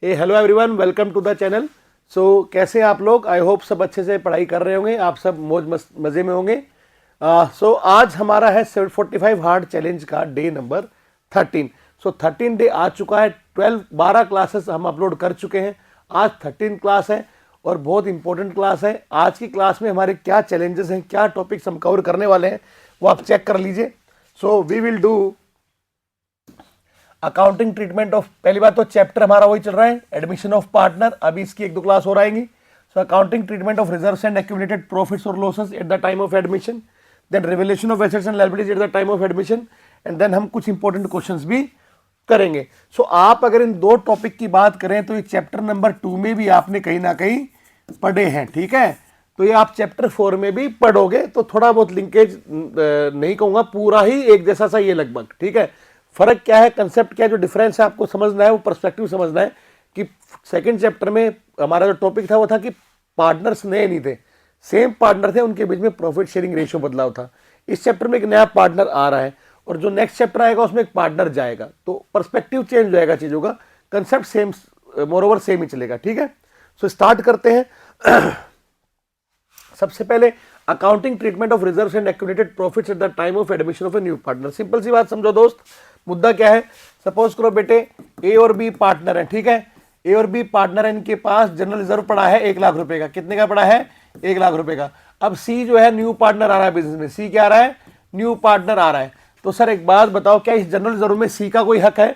Hello everyone, welcome to the channel. So कैसे हैं आप लोग? आई होप सब अच्छे से पढ़ाई कर रहे होंगे, आप सब मौज मज़े में होंगे। सो आज हमारा है 745 हार्ड चैलेंज का डे नंबर 13। सो 13 डे आ चुका है। 12 क्लासेस हम अपलोड कर चुके हैं। आज 13 क्लास है और बहुत इंपॉर्टेंट क्लास है। आज की क्लास में हमारे क्या चैलेंजेस हैं, क्या टॉपिक्स हम कवर करने वाले हैं, वो आप चेक कर लीजिए। So we will do accounting treatment of, पहली बात तो चैप्टर हमारा वही चल रहा है, एडमिशन ऑफ पार्टनर। अभी इसकी 1-2 क्लास और आएंगी। So accounting treatment of reserves and accumulated profits और losses at the time of admission, then revaluation of assets and liabilities at the time of admission, and then हम कुछ important questions भी करेंगे। सो आप अगर इन 2 टॉपिक की बात करें तो ये चैप्टर नंबर 2 में भी आपने कहीं ना कहीं पढ़े हैं, ठीक है। तो ये आप चैप्टर 4 में भी पढ़ोगे, तो थोड़ा बहुत लिंकेज नहीं कहूंगा, पूरा ही एक जैसा सा ये लगभग, ठीक है। फर्क क्या है, कंसेप्ट क्या है, जो डिफरेंस है आपको समझना है, वो पर्सपेक्टिव समझना है कि सेकंड चैप्टर में हमारा जो टॉपिक था वो था कि पार्टनर्स नए नहीं थे, सेम पार्टनर थे, उनके बीच में प्रॉफिट शेयरिंग रेशियो बदलाव था। इस चैप्टर में एक नया पार्टनर आ रहा है और जो नेक्स्ट चैप्टर आएगा उसमें एक पार्टनर जाएगा, तो पर्सपेक्टिव चेंज हो जाएगा चीजों का, कंसेप्ट सेम, मोरओवर सेम ही चलेगा, ठीक है। सो स्टार्ट करते हैं। सबसे पहले accounting treatment of reserves and accumulated profits at the time of admission of a new partner. Simple सी बात समझो दोस्त, मुद्दा क्या है। सपोज करो बेटे ए और बी पार्टनर है, ठीक है। ए और बी पार्टनर है, इनके पास जनरल रिजर्व पड़ा है 1 लाख रुपए का। कितने का पड़ा है? 1 लाख रुपए का। अब सी जो है न्यू पार्टनर आ रहा है बिजनेस में। सी क्या आ रहा है? न्यू पार्टनर आ रहा है। तो सर एक बात बताओ, क्या इस जनरल रिजर्व में सी का कोई हक है?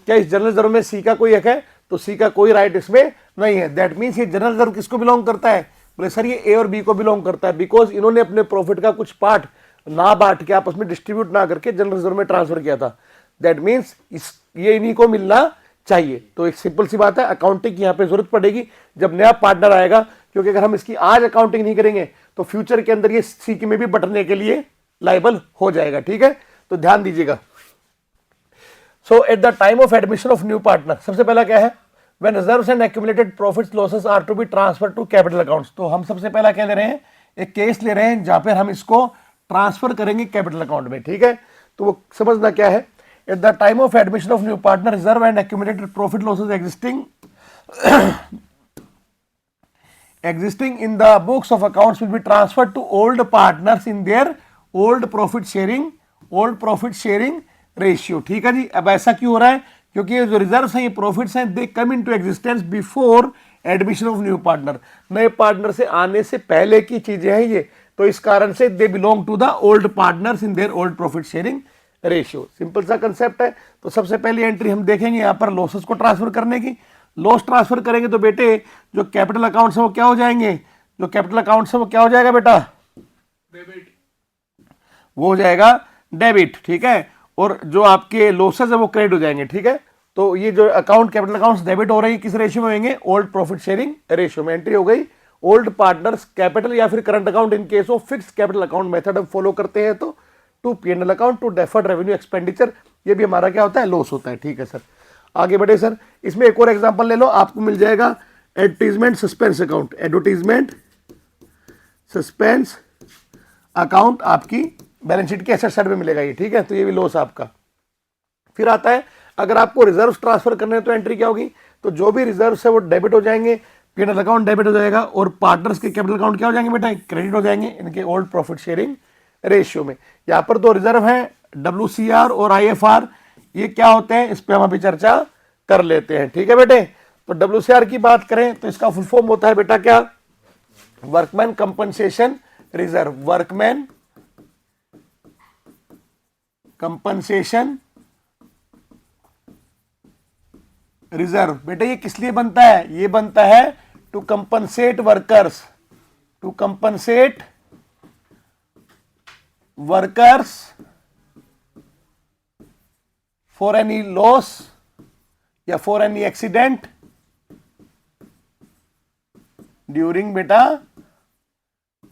क्या इस जनरल रिजर्व में सी का कोई हक है? तो सी का कोई राइट इसमें नहीं है। दैट मीन्स ये जनरल रिजर्व किसको बिलोंग करता है? बोले सर ये ए और बी को बिलोंग करता है, बिकॉज इन्होंने अपने प्रॉफिट का कुछ पार्ट ना बांट के, आपस में डिस्ट्रीब्यूट ना करके जनरल रिजर्व में ट्रांसफर किया था। दैट मीन्स ये इन्हीं को मिलना चाहिए। तो एक सिंपल सी बात है, अकाउंटिंग की यहाँ पे जरूरत पड़ेगी जब नया पार्टनर आएगा, क्योंकि अगर हम इसकी आज अकाउंटिंग नहीं करेंगे तो फ्यूचर के अंदर ये सी की में भी बटने के लिए लायबल हो जाएगा, ठीक है। तो ध्यान दीजिएगा। So at the time of admission of new partner, सबसे पहला क्या है? When reserves and accumulated profits losses are to be transferred to capital accounts। तो हम सबसे पहला क्या ले रहे हैं? एक केस ले रहे हैं जहां पर हम इसको ट्रांसफर करेंगे कैपिटल अकाउंट में, ठीक है। तो वो समझना क्या है, eight the time of admission of new partner reserve and accumulated profit losses existing in the books of accounts will be transferred to old partners in their old profit sharing ratio, ठीक है जी। अब ऐसा क्यों हो रहा है? क्योंकि ये जो रिजर्व्स हैं, ये प्रॉफिट्स हैं, they come into existence before admission of new partner. नए पार्टनर से आने से पहले की चीजें हैं ये, तो इस कारण से they belong to the old partners in their old profit sharing ratio. Simple सा कंसेप्ट है। तो सबसे पहली एंट्री हम देखेंगे यहाँ पर लॉसेस को ट्रांसफर करने की। लॉस ट्रांसफर करेंगे तो बेटे जो कैपिटल अकाउंट्स है वो क्या हो जाएंगे? जो कैपिटल अकाउंट्स है वो क्या हो जाएगा बेटा? डेबिट। वो हो जाएगा डेबिट, ठीक है। और जो आपके लॉसेस है वो क्रेडिट हो जाएंगे, ठीक है। तो ये जो अकाउंट कैपिटल अकाउंट्स डेबिट हो रही है, किस रेशियो में होंगे? ओल्ड प्रॉफिट शेयरिंग रेशियो में। एंट्री हो गई ओल्ड पार्टनर्स कैपिटल या फिर current account in case of fixed capital account method हम फॉलो करते हैं तो to PNL account to deferred revenue expenditure. ये भी हमारा क्या होता है? लॉस होता है, ठीक है सर। आगे बढ़े सर, इसमें एक और एग्जांपल ले लो, आपको मिल जाएगा advertisement suspense account. Advertisement suspense account आपकी बैलेंस शीट के एसेट साइड में मिलेगा ये, ठीक है। तो ये भी लॉस आपका। फिर आता है अगर आपको रिजर्व ट्रांसफर करने हैं तो एंट्री क्या होगी? तो जो भी रिजर्व है वो डेबिट हो जाएंगे, पीएनएल अकाउंट डेबिट हो जाएगा, और पार्टनर्स के कैपिटल अकाउंट क्या हो जाएंगे बेटा? क्रेडिट हो जाएंगे इनके ओल्ड प्रॉफिट शेयरिंग रेशियो में। यहाँ पर 2 रिजर्व हैं, WCR और IFR। ये क्या होते हैं इस पर हम अभी चर्चा कर लेते हैं, ठीक है बेटे। तो WCR की बात करें तो इसका फुल फॉर्म होता है बेटा क्या? Workman compensation reserve. Workman compensation reserve. बेटे ये किस लिए बनता है? ये बनता है to compensate workers, to compensate workers for any loss या फॉर एनी एक्सीडेंट ड्यूरिंग बेटा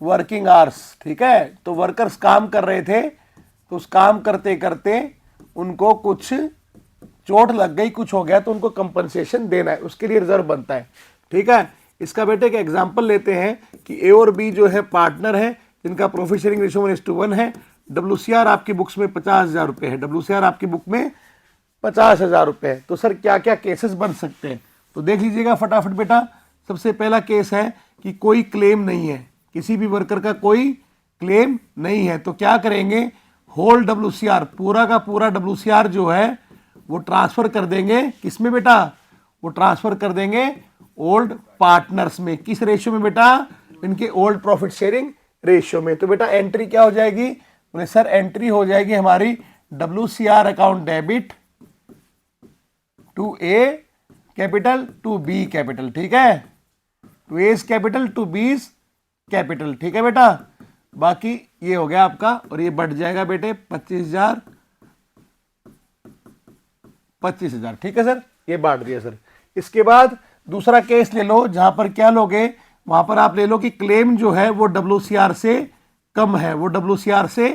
वर्किंग आवर्स, ठीक है। तो वर्कर्स काम कर रहे थे, तो उस काम करते करते उनको कुछ चोट लग गई, कुछ हो गया, तो उनको कंपनसेशन देना है, उसके लिए रिजर्व बनता है, ठीक है। इसका बेटे एक एग्जांपल लेते हैं कि ए और बी जो है पार्टनर है, जिनका प्रॉफिट शेयरिंग रेशियो 1:1 है। WCR आपकी बुक्स में 50,000 रुपए है। WCR आपकी बुक में 50,000 रुपए है। तो सर क्या क्या केसेस बन सकते हैं? तो देख लीजिएगा फटाफट बेटा। सबसे पहला केस है कि कोई क्लेम नहीं है, किसी भी वर्कर का कोई क्लेम नहीं है, तो क्या करेंगे, होल WCR, पूरा का पूरा WCR जो है वो ट्रांसफर कर देंगे किसमें बेटा, वो ट्रांसफर कर देंगे ओल्ड पार्टनर्स में। किस रेशियो में बेटा, इनके ओल्ड प्रॉफिट शेयरिंग रेशियो में। तो बेटा एंट्री क्या हो जाएगी, बोले सर एंट्री हो जाएगी हमारी WCR account debit to A capital to B capital, ठीक है, to A's capital to B's capital, ठीक है बेटा। बाकी ये हो गया आपका, और ये बढ़ जाएगा बेटे 25,000 25,000, ठीक है सर, ये बांट दिया सर। इसके बाद दूसरा केस ले लो, जहां पर क्या लोगे, वहां पर आप ले लो कि क्लेम जो है वो WCR से कम है, वो WCR से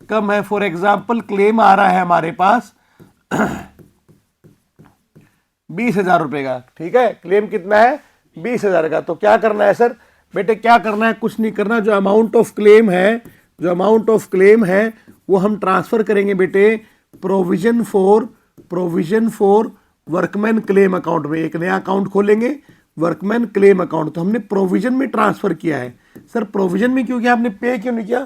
कम है। फॉर एग्जाम्पल क्लेम आ रहा है हमारे पास 20,000 रुपए का, ठीक है, क्लेम कितना है 20,000 का। तो क्या करना है सर, बेटे क्या करना है, कुछ नहीं करना, जो अमाउंट ऑफ क्लेम है, जो अमाउंट ऑफ क्लेम है वो हम ट्रांसफर करेंगे बेटे provision for workman claim account में। एक नया अकाउंट खोलेंगे वर्कमैन क्लेम अकाउंट, तो हमने प्रोविजन में ट्रांसफर किया है। सर प्रोविजन में क्यों किया, आपने पे क्यों नहीं किया,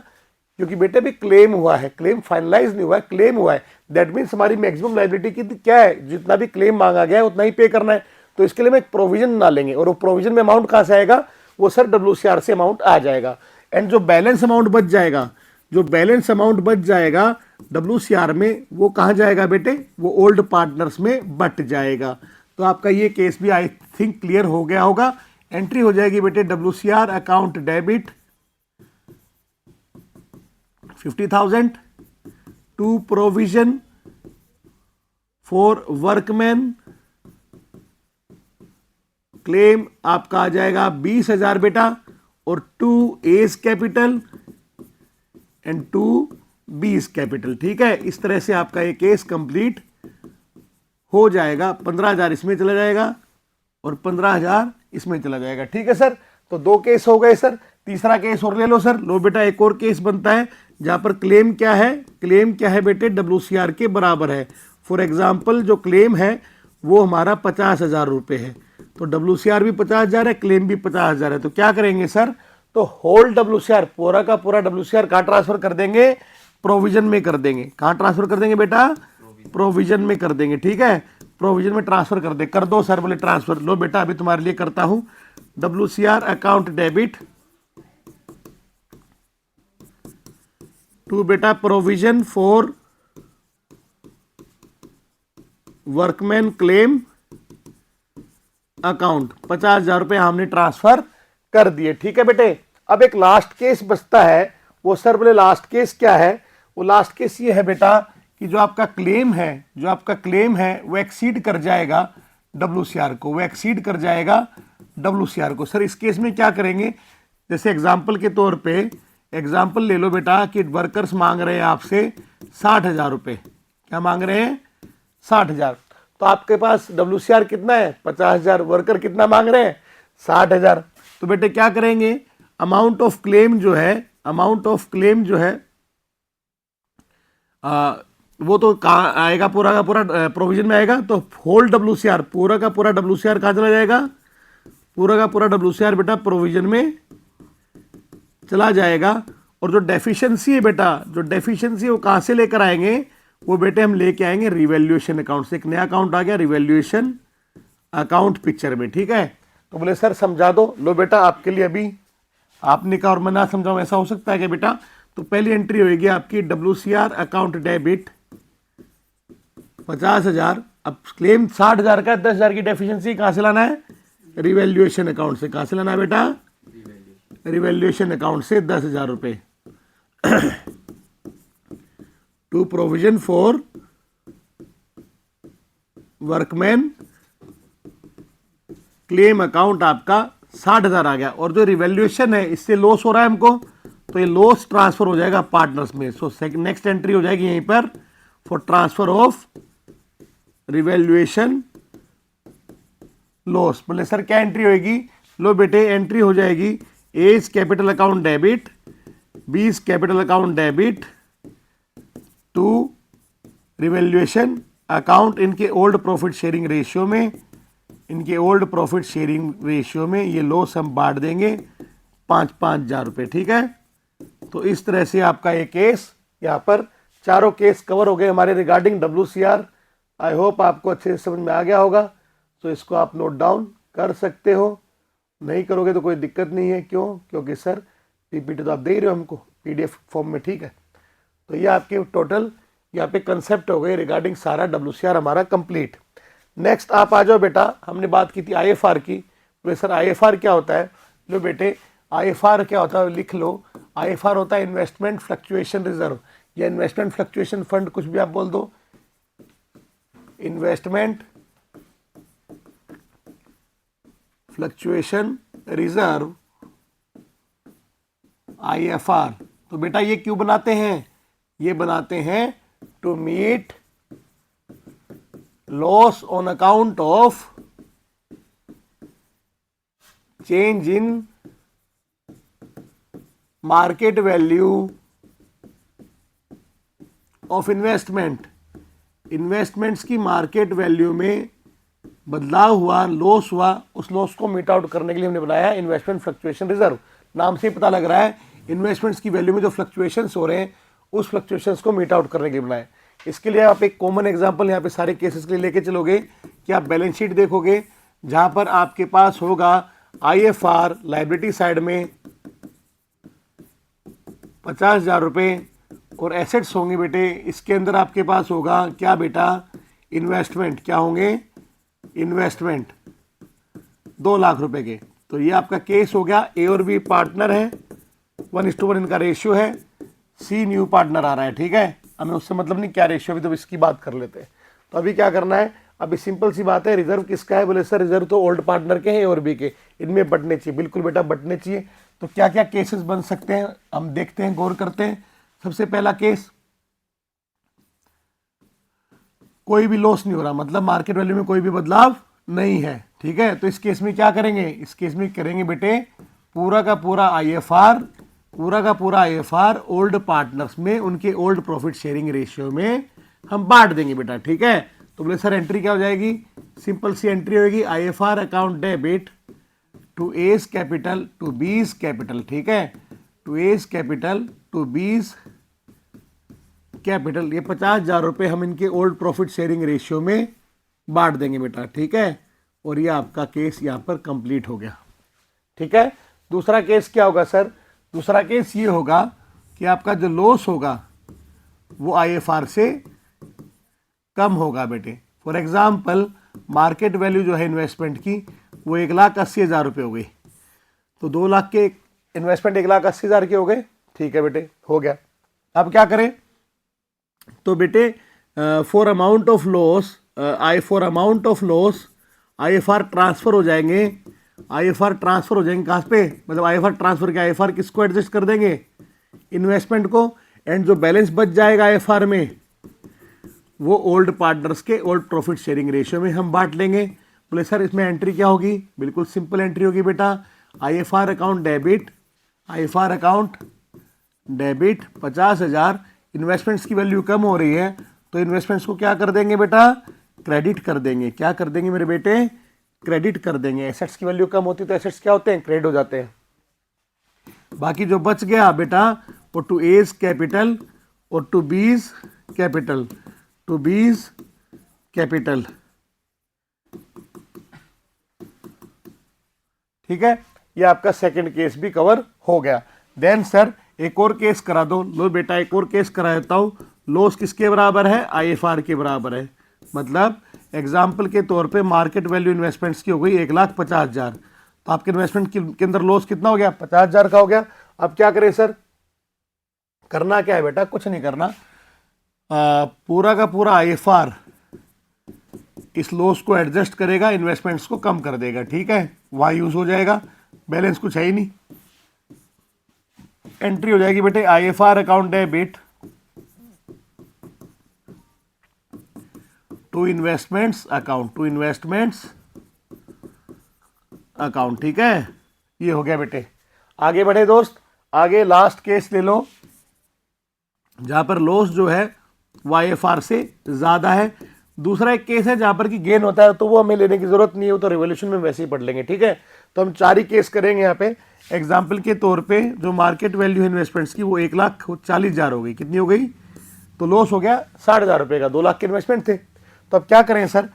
क्योंकि बेटे भी क्लेम हुआ है, क्लेम फाइनलाइज नहीं हुआ है, क्लेम हुआ है। दैट मीन्स हमारी मैक्सिमम लायबिलिटी की क्या है, जितना भी क्लेम मांगा गया है उतना ही पे करना है। तो इसके लिए हम एक प्रोविजन ना लेंगे, और वो प्रोविजन में अमाउंट कहां से आएगा, वो सर WCR से अमाउंट आ जाएगा। एंड जो बैलेंस अमाउंट बच जाएगा, जो बैलेंस अमाउंट बच जाएगा WCR में, वो कहां जाएगा बेटे, वो ओल्ड पार्टनर्स में बट जाएगा। तो आपका ये केस भी आई थिंक क्लियर हो गया होगा। एंट्री हो जाएगी बेटे WCR account debit 50,000 to provision for workman claim आपका आ जाएगा 20,000 बेटा, और to A's capital and to B's capital, ठीक है। इस तरह से आपका ये केस कंप्लीट हो जाएगा। 15,000 इसमें चला जाएगा और 15,000 इसमें चला जाएगा, ठीक है सर। तो दो केस हो गए सर। तीसरा केस और ले लो सर। लो बेटा एक और केस बनता है जहां पर क्लेम क्या है, क्लेम क्या है बेटे, WCR के बराबर है। फॉर एग्जाम्पल जो क्लेम है वो हमारा 50,000 रुपये है, तो WCR भी 50,000 है, क्लेम भी 50,000 है। तो क्या करेंगे सर, तो होल WCR, पूरा का पूरा WCR कहाँ ट्रांसफर कर देंगे, प्रोविजन में कर देंगे। कहाँ ट्रांसफर कर देंगे बेटा, प्रोविजन में कर देंगे, ठीक है, प्रोविजन में ट्रांसफर कर दे। कर दो सर, बोले ट्रांसफर। लो बेटा अभी तुम्हारे लिए करता हूं, WCR अकाउंट डेबिट टू बेटा provision for workman claim account, 50,000 रुपये हमने ट्रांसफर कर दिए, ठीक है बेटे। अब एक लास्ट केस बचता है, वो सर बोले लास्ट केस क्या है, वो लास्ट केस ये है बेटा कि जो आपका क्लेम है, जो आपका क्लेम है वो एक्सीड कर जाएगा WCR को, वो एक्सीड कर जाएगा WCR को। सर इस केस में क्या करेंगे, जैसे एग्जाम्पल के तौर पे एग्जाम्पल ले लो बेटा कि वर्कर्स मांग रहे हैं आपसे 60,000 रुपये। क्या मांग रहे हैं, 60,000। तो आपके पास WCR कितना है, 50,000, वर्कर कितना मांग रहे हैं, 60,000। तो बेटे क्या करेंगे, अमाउंट ऑफ क्लेम जो है, अमाउंट ऑफ क्लेम जो है वो तो कहाँ आएगा, पूरा का पूरा प्रोविजन में आएगा। तो होल WCR, पूरा का पूरा WCR कहाँ चला जाएगा, पूरा का पूरा WCR बेटा प्रोविजन में चला जाएगा। और जो डेफिशिएंसी है बेटा, जो डेफिशिएंसी वो कहाँ से लेकर आएंगे, वो बेटे हम लेके आएंगे रिवैल्यूएशन अकाउंट से। एक नया अकाउंट आ गया रिवैल्यूएशन अकाउंट पिक्चर में, ठीक है। तो बोले सर समझा दो। लो बेटा आपके लिए अभी आपने कहा और मैं ना समझाऊं, ऐसा हो सकता है क्या बेटा। तो पहली एंट्री होगी आपकी WCR अकाउंट डेबिट 50,000। अब क्लेम 60,000 का, 10,000 की डेफिशिएंसी कहाँ से लाना है, रिवैल्यूएशन अकाउंट से। कहाँ से लाना है बेटा, रिवैल्यूएशन अकाउंट से 10,000 रुपये to provision for workman claim account आपका 60,000 आ गया। और जो रिवैल्यूएशन है इससे लॉस हो रहा है हमको, तो ये लॉस ट्रांसफर हो जाएगा पार्टनर्स में। सो नेक्स्ट एंट्री हो जाएगी यहीं पर for transfer of revaluation loss. बोले सर क्या एंट्री होगी, लो बेटे एंट्री हो जाएगी A's capital account debit, B's capital account debit to revaluation account इनके ओल्ड प्रॉफिट शेयरिंग रेशियो में, इनके ओल्ड प्रॉफिट शेयरिंग रेशियो में ये लॉस हम बांट देंगे 5,000 रुपये, ठीक है। तो इस तरह से आपका ये केस, यहाँ पर चारों केस कवर हो गए हमारे रिगार्डिंग WCR। आई होप आपको अच्छे से समझ में आ गया होगा। तो इसको आप नोट डाउन कर सकते हो, नहीं करोगे तो कोई दिक्कत नहीं है। क्यों? क्योंकि सर PPT तो आप दे ही रहे हो हमको PDF फॉर्म में, ठीक है। तो ये आपके टोटल यहाँ पे कंसेप्ट हो गए रिगार्डिंग सारा WCR हमारा कंप्लीट। नेक्स्ट आप आ जाओ बेटा, हमने बात की थी IFR की। तो सर IFR क्या होता है? लो बेटे, IFR क्या होता है लिख लो। IFR होता है इन्वेस्टमेंट फ्लक्चुएशन रिजर्व या इन्वेस्टमेंट फ्लक्चुएशन फंड, कुछ भी आप बोल दो। Investment fluctuation reserve IFR। तो बेटा ये क्यों बनाते हैं? ये बनाते हैं to meet loss on account of change in market value of investment. Investments की मार्केट वैल्यू में बदलाव हुआ, लॉस हुआ, उस लॉस को मीट आउट करने के लिए हमने बनाया इन्वेस्टमेंट फ्लक्चुएशन रिजर्व। नाम से ही पता लग रहा है इन्वेस्टमेंट्स की वैल्यू में जो फ्लक्चुएशंस हो रहे हैं उस फ्लक्चुएशंस को मीट आउट करने के लिए बनाया। इसके लिए आप एक कॉमन एग्जांपल यहाँ पे सारे केसेस के लिए लेके चलोगे कि आप बैलेंस शीट देखोगे जहाँ पर आपके पास होगा IFR लाइबिलिटी साइड में 50,000 रुपये और एसेट्स होंगे बेटे, इसके अंदर आपके पास होगा क्या बेटा? इन्वेस्टमेंट। क्या होंगे? इन्वेस्टमेंट 2 लाख रुपए के। तो ये आपका केस हो गया। A और B पार्टनर है, 1:1 इनका रेशियो है। C न्यू पार्टनर आ रहा है, ठीक है। हमें उससे मतलब नहीं क्या रेशियो, अभी तो इसकी बात कर लेते हैं। तो अभी क्या करना है? अभी सिंपल सी बात है, रिजर्व किसका है? बोले सर रिजर्व तो ओल्ड पार्टनर के हैं A और B के, इनमें बटने चाहिए। बिल्कुल बेटा बटने चाहिए। तो क्या क्या केसेस बन सकते हैं हम देखते हैं, गौर करते हैं। सबसे पहला केस, कोई भी लॉस नहीं हो रहा, मतलब मार्केट वैल्यू में कोई भी बदलाव नहीं है, ठीक है। तो इस केस में क्या करेंगे? इस केस में करेंगे बेटे पूरा का पूरा IFR ओल्ड पार्टनर्स में उनके ओल्ड प्रॉफिट शेयरिंग रेशियो में हम बांट देंगे बेटा, ठीक है। तो बोले सर एंट्री क्या हो जाएगी? सिंपल सी एंट्री होगी, IFR account debit to A's capital to B's capital, ठीक है। To A's capital to B's capital. ये 50,000 रुपये हम इनके ओल्ड प्रॉफिट शेयरिंग रेशियो में बांट देंगे बेटा, ठीक है। और ये आपका केस यहाँ पर कंप्लीट हो गया, ठीक है। दूसरा केस क्या होगा सर? दूसरा केस ये होगा कि आपका जो लॉस होगा वो IFR से कम होगा बेटे। फॉर एग्जाम्पल मार्केट वैल्यू जो है इन्वेस्टमेंट की वो 1,80,000 रुपये हो गई। तो 2 लाख के इन्वेस्टमेंट 1,80,000 के हो गए, ठीक है बेटे, हो गया। अब क्या करें? तो बेटे for amount of loss IFR transfer हो जाएंगे। IFR ट्रांसफर हो जाएंगे कहाँ पे? मतलब IFR ट्रांसफर क्या? IFR किसको एडजस्ट कर देंगे? इन्वेस्टमेंट को। एंड जो बैलेंस बच जाएगा IFR में वो ओल्ड पार्टनर्स के ओल्ड प्रॉफिट शेयरिंग रेशियो में हम बांट लेंगे। बोले सर इसमें एंट्री क्या होगी? बिल्कुल सिंपल एंट्री होगी बेटा, IFR अकाउंट डेबिट 50,000। इन्वेस्टमेंट्स की वैल्यू कम हो रही है तो इन्वेस्टमेंट्स को क्या कर देंगे बेटा? क्रेडिट कर देंगे। क्या कर देंगे मेरे बेटे? क्रेडिट कर देंगे। एसेट्स की वैल्यू कम होती है तो एसेट्स क्या होते हैं? क्रेडिट हो जाते हैं। बाकी जो बच गया बेटा वो टू A's कैपिटल और टू B's कैपिटल, ठीक है। ये आपका सेकंड केस भी कवर हो गया। देन सर एक और केस करा दो। लो बेटा एक और केस करा देता हूँ। लॉस किसके बराबर है? IFR के बराबर है। मतलब एग्जाम्पल के तौर पे मार्केट वैल्यू इन्वेस्टमेंट्स की हो गई 1,50,000। तो आपके इन्वेस्टमेंट के अंदर लॉस कितना हो गया? 50,000 का हो गया। अब क्या करें सर? करना क्या है बेटा? कुछ नहीं करना। पूरा का पूरा IFR इस लॉस को एडजस्ट करेगा, इन्वेस्टमेंट्स को कम कर देगा, ठीक है। वहाँ यूज हो जाएगा, बैलेंस कुछ है ही नहीं। एंट्री हो जाएगी बेटे IFR account debit to investments account, ठीक है। ये हो गया बेटे। आगे बढ़े दोस्त, आगे लास्ट केस ले लो जहां पर लॉस जो है वो IFR से ज्यादा है। दूसरा एक केस है जहां पर कि गेन होता है तो वो हमें लेने की जरूरत नहीं है, वो तो रिवोल्यूशन में वैसे ही पढ़ लेंगे, ठीक है। तो हम 4 ही केस करेंगे यहाँ पे। एग्जाम्पल के तौर पे जो मार्केट वैल्यू है इन्वेस्टमेंट्स की वो 1,40,000 हो गई, कितनी हो गई, तो लॉस हो गया 60,000 रुपये का, 2 लाख के इन्वेस्टमेंट थे। तो अब क्या करें सर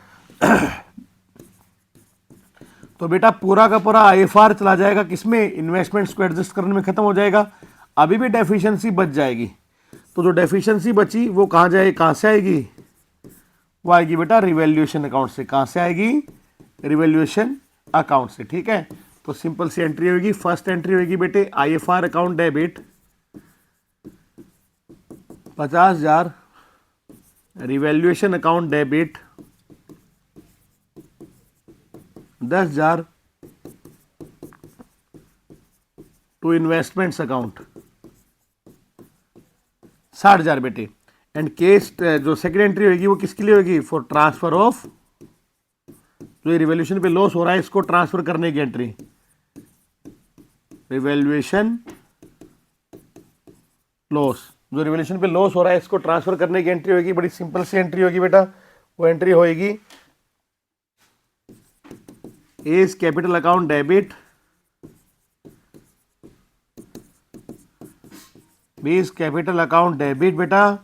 तो बेटा पूरा का पूरा IFR चला जाएगा किसमें, इन्वेस्टमेंट्स को एडजस्ट करने में खत्म हो जाएगा। अभी भी डेफिशिएंसी बच जाएगी, तो जो डेफिशिएंसी बची वो कहाँ से आएगी, वो आएगी बेटा रिवैल्यूएशन अकाउंट से। कहाँ से आएगी, रिवैल्यूएशन अकाउंट से, ठीक है। तो सिंपल सी एंट्री होगी, फर्स्ट एंट्री होगी बेटे IFR account debit 50,000, revaluation account debit 10,000 to investments account 60,000 बेटे। एंड केस जो सेकंड एंट्री होगी वो किसके लिए होगी, फॉर ट्रांसफर ऑफ, जो रिवैल्यूएशन पे लॉस हो रहा है इसको ट्रांसफर करने की एंट्री, रिवैल्यूएशन लॉस, जो रिवैल्यूएशन पे लॉस हो रहा है इसको ट्रांसफर करने की एंट्री होगी। बड़ी सिंपल सी एंट्री होगी बेटा, वो एंट्री होगी A's capital account debit, B's capital account debit बेटा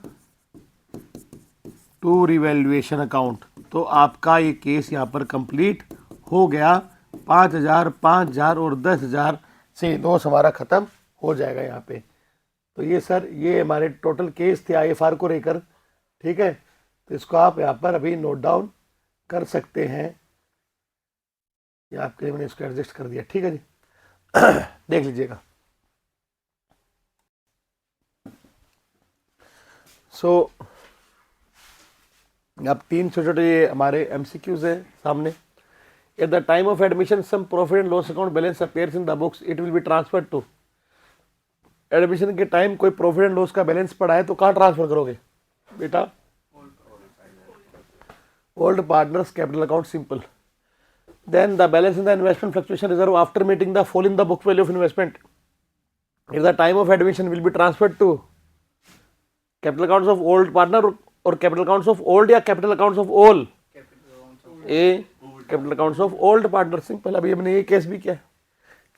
टू रिवैल्यूएशन अकाउंट। तो आपका ये केस यहाँ पर कंप्लीट हो गया। 5,000, 5,000 और 10,000 से लॉस हमारा खत्म हो जाएगा यहाँ पे। तो ये सर ये हमारे टोटल केस थे IFR को लेकर, ठीक है। तो इसको आप यहाँ पर अभी नोट डाउन कर सकते हैं, ये आपके लिए मैंने इसको एडजस्ट कर दिया, ठीक है जी देख लीजिएगा। सो अब 3 छोटे छोटे ये हमारे MCQs है सामने। At the time of admission some profit and loss account balance appears in the books, it will be transferred to. Admission के टाइम कोई प्रॉफिट एंड लॉस का बैलेंस पड़ा है तो कहाँ ट्रांसफर करोगे बेटा, old partners capital account, simple. Then the balance in the investment fluctuation reserve after meeting the fall in the book value of investment at the time of admission will be transferred to capital accounts of old partner और capital accounts of old या capital accounts of all, a capital accounts of old partner, simple. अभी हमने ये case भी किया।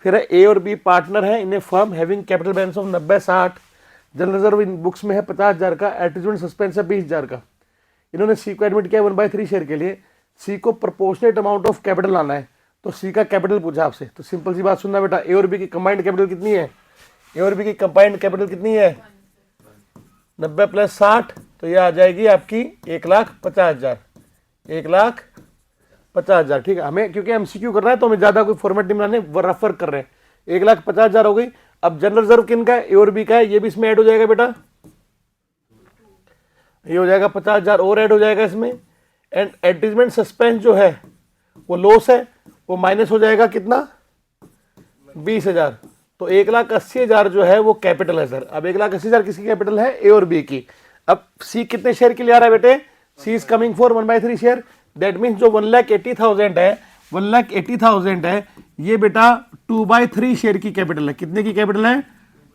फिर है A और B पार्टनर है, इन्हें firm having capital balance of 90-60, general reserve in books में है 50,000 का, एडजमेंट सस्पेंस है 20,000 का। इन्होंने C को एडमिट किया 1/3 शेयर के लिए। C को प्रोपोर्शनेट अमाउंट ऑफ कैपिटल लाना है, तो C का कैपिटल पूछा आपसे। तो सिंपल सी बात सुनना बेटा, A और B की कंबाइंड कैपिटल कितनी है, A और B की कंबाइंड कैपिटल कितनी है 90 + 60, तो ये आ जाएगी आपकी 1,50,000, 1,50,000, ठीक है। हमें क्योंकि MCQ कर रहा है तो हमें ज्यादा कोई फॉर्मेट नहीं बनाने, रफ वर्क कर रहे हैं। 1,50,000 हो गई। अब जनरल रिजर्व किन का है, A और B का है, ये भी इसमें ऐड हो जाएगा बेटा, ये हो जाएगा 50,000 और ऐड हो जाएगा इसमें। एंड एडजमेंट सस्पेंस जो है वो लॉस है, वो माइनस हो जाएगा कितना 20,000, तो 1,80,000 जो है वो कैपिटल है सर। अब 1,80,000 किसकी कैपिटल है, A और B की। अब C कितने शेयर के लिए आ रहा है बेटे, C is coming for 1/3 share, that means जो 1,80,000 है, 1,80,000 है, ये बेटा 2/3 शेयर की कैपिटल है। कितने की कैपिटल है,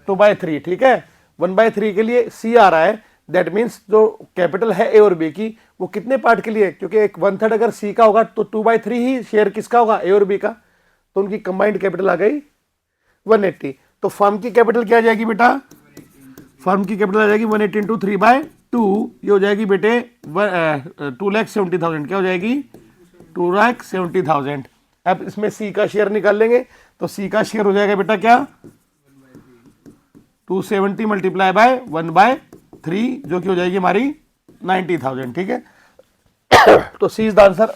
2/3, ठीक है। 1/3 के लिए C आ रहा है, दैट मीन्स जो कैपिटल है A और B की वो कितने पार्ट के लिए, क्योंकि एक 1/3 अगर C का होगा तो 2/3 ही शेयर किसका होगा, A और B का। तो उनकी कंबाइंड कैपिटल आ गई 180। तो फर्म की कैपिटल क्या आ जाएगी बेटा, फर्म की कैपिटल आ जाएगी 180 × 3/2, ये हो जाएगी बेटे 2,70,000, क्या हो जाएगी 2,70,000। अब इसमें C का शेयर निकाल लेंगे, तो C का शेयर हो जाएगा बेटा क्या 270 × 1/3, जो कि हो जाएगी हमारी 90,000, ठीक है। तो C इज द आंसर।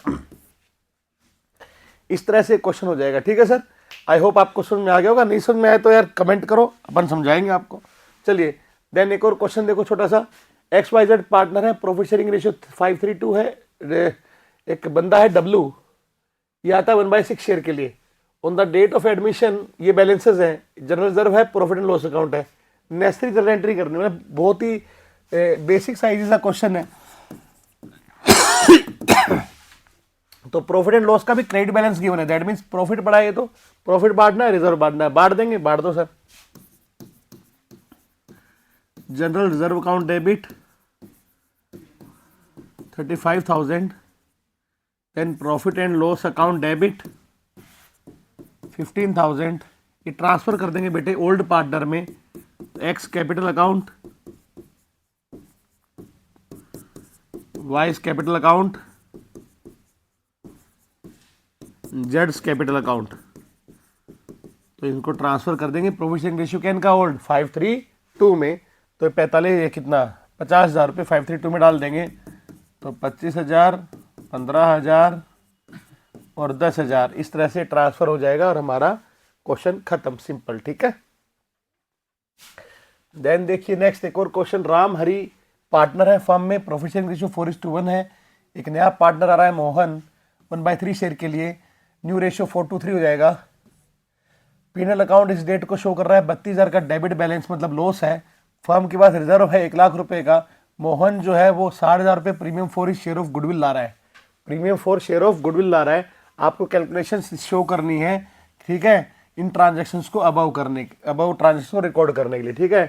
इस तरह से क्वेश्चन हो जाएगा, ठीक है सर। आई होप आपको समझ में आ गया होगा, नहीं समझ में आया तो यार कमेंट करो, अपन समझाएंगे आपको। चलिए देन एक और क्वेश्चन देखो छोटा सा। XYZ पार्टनर है, प्रॉफिट शेयरिंग रेशियो 5:3 है, एक बंदा है W, ये आता है 1/6 शेयर के लिए। On the date of admission ये बैलेंसेज हैं, जनरल रिजर्व है, प्रॉफिट एंड लॉस अकाउंट है, नेसेसरी जनरल एंट्री करनी है। बहुत ही बेसिक साइज का क्वेश्चन है। तो प्रॉफिट एंड लॉस का भी क्रेडिट बैलेंस गिवन है, दैट मींस प्रॉफिट बढ़ा है तो प्रॉफिट बांटना है, रिजर्व बांटना है, बांट देंगे, बांट दो सर। General reserve account debit 35,000, then profit and loss account debit 15,000, ये ट्रांसफ़र कर देंगे बेटे ओल्ड पार्टनर में, X capital account, Y's capital account, जेड्स कैपिटल अकाउंट, तो इनको ट्रांसफ़र कर देंगे। प्रोविजन रेशियो कैन का ओल्ड 532 में, तो 45 ये कितना 50,000 रुपये 532 में डाल देंगे, तो 25,000, 15,000 और 10,000 इस तरह से ट्रांसफ़र हो जाएगा और हमारा क्वेश्चन खत्म, सिंपल, ठीक है। देन देखिए नेक्स्ट एक और क्वेश्चन, राम हरी पार्टनर है फर्म में, प्रोफिशिएंट रेशियो 4:1 है, एक नया पार्टनर आ रहा है मोहन 1/3 शेयर के लिए, न्यू रेशियो 4:3 हो जाएगा। पीनल अकाउंट इस डेट को शो कर रहा है 32,000 का डेबिट बैलेंस मतलब लॉस है, फर्म के पास रिजर्व है 1,00,000 रुपए का, मोहन जो है वो 60,000 रुपये premium for his share of goodwill ला रहा है, premium for share of goodwill ला रहा है। आपको कैलकुलेशन शो करनी है, ठीक है, इन ट्रांजेक्शन्स को अबव ट्रांजेक्शन को रिकॉर्ड करने के लिए, ठीक है।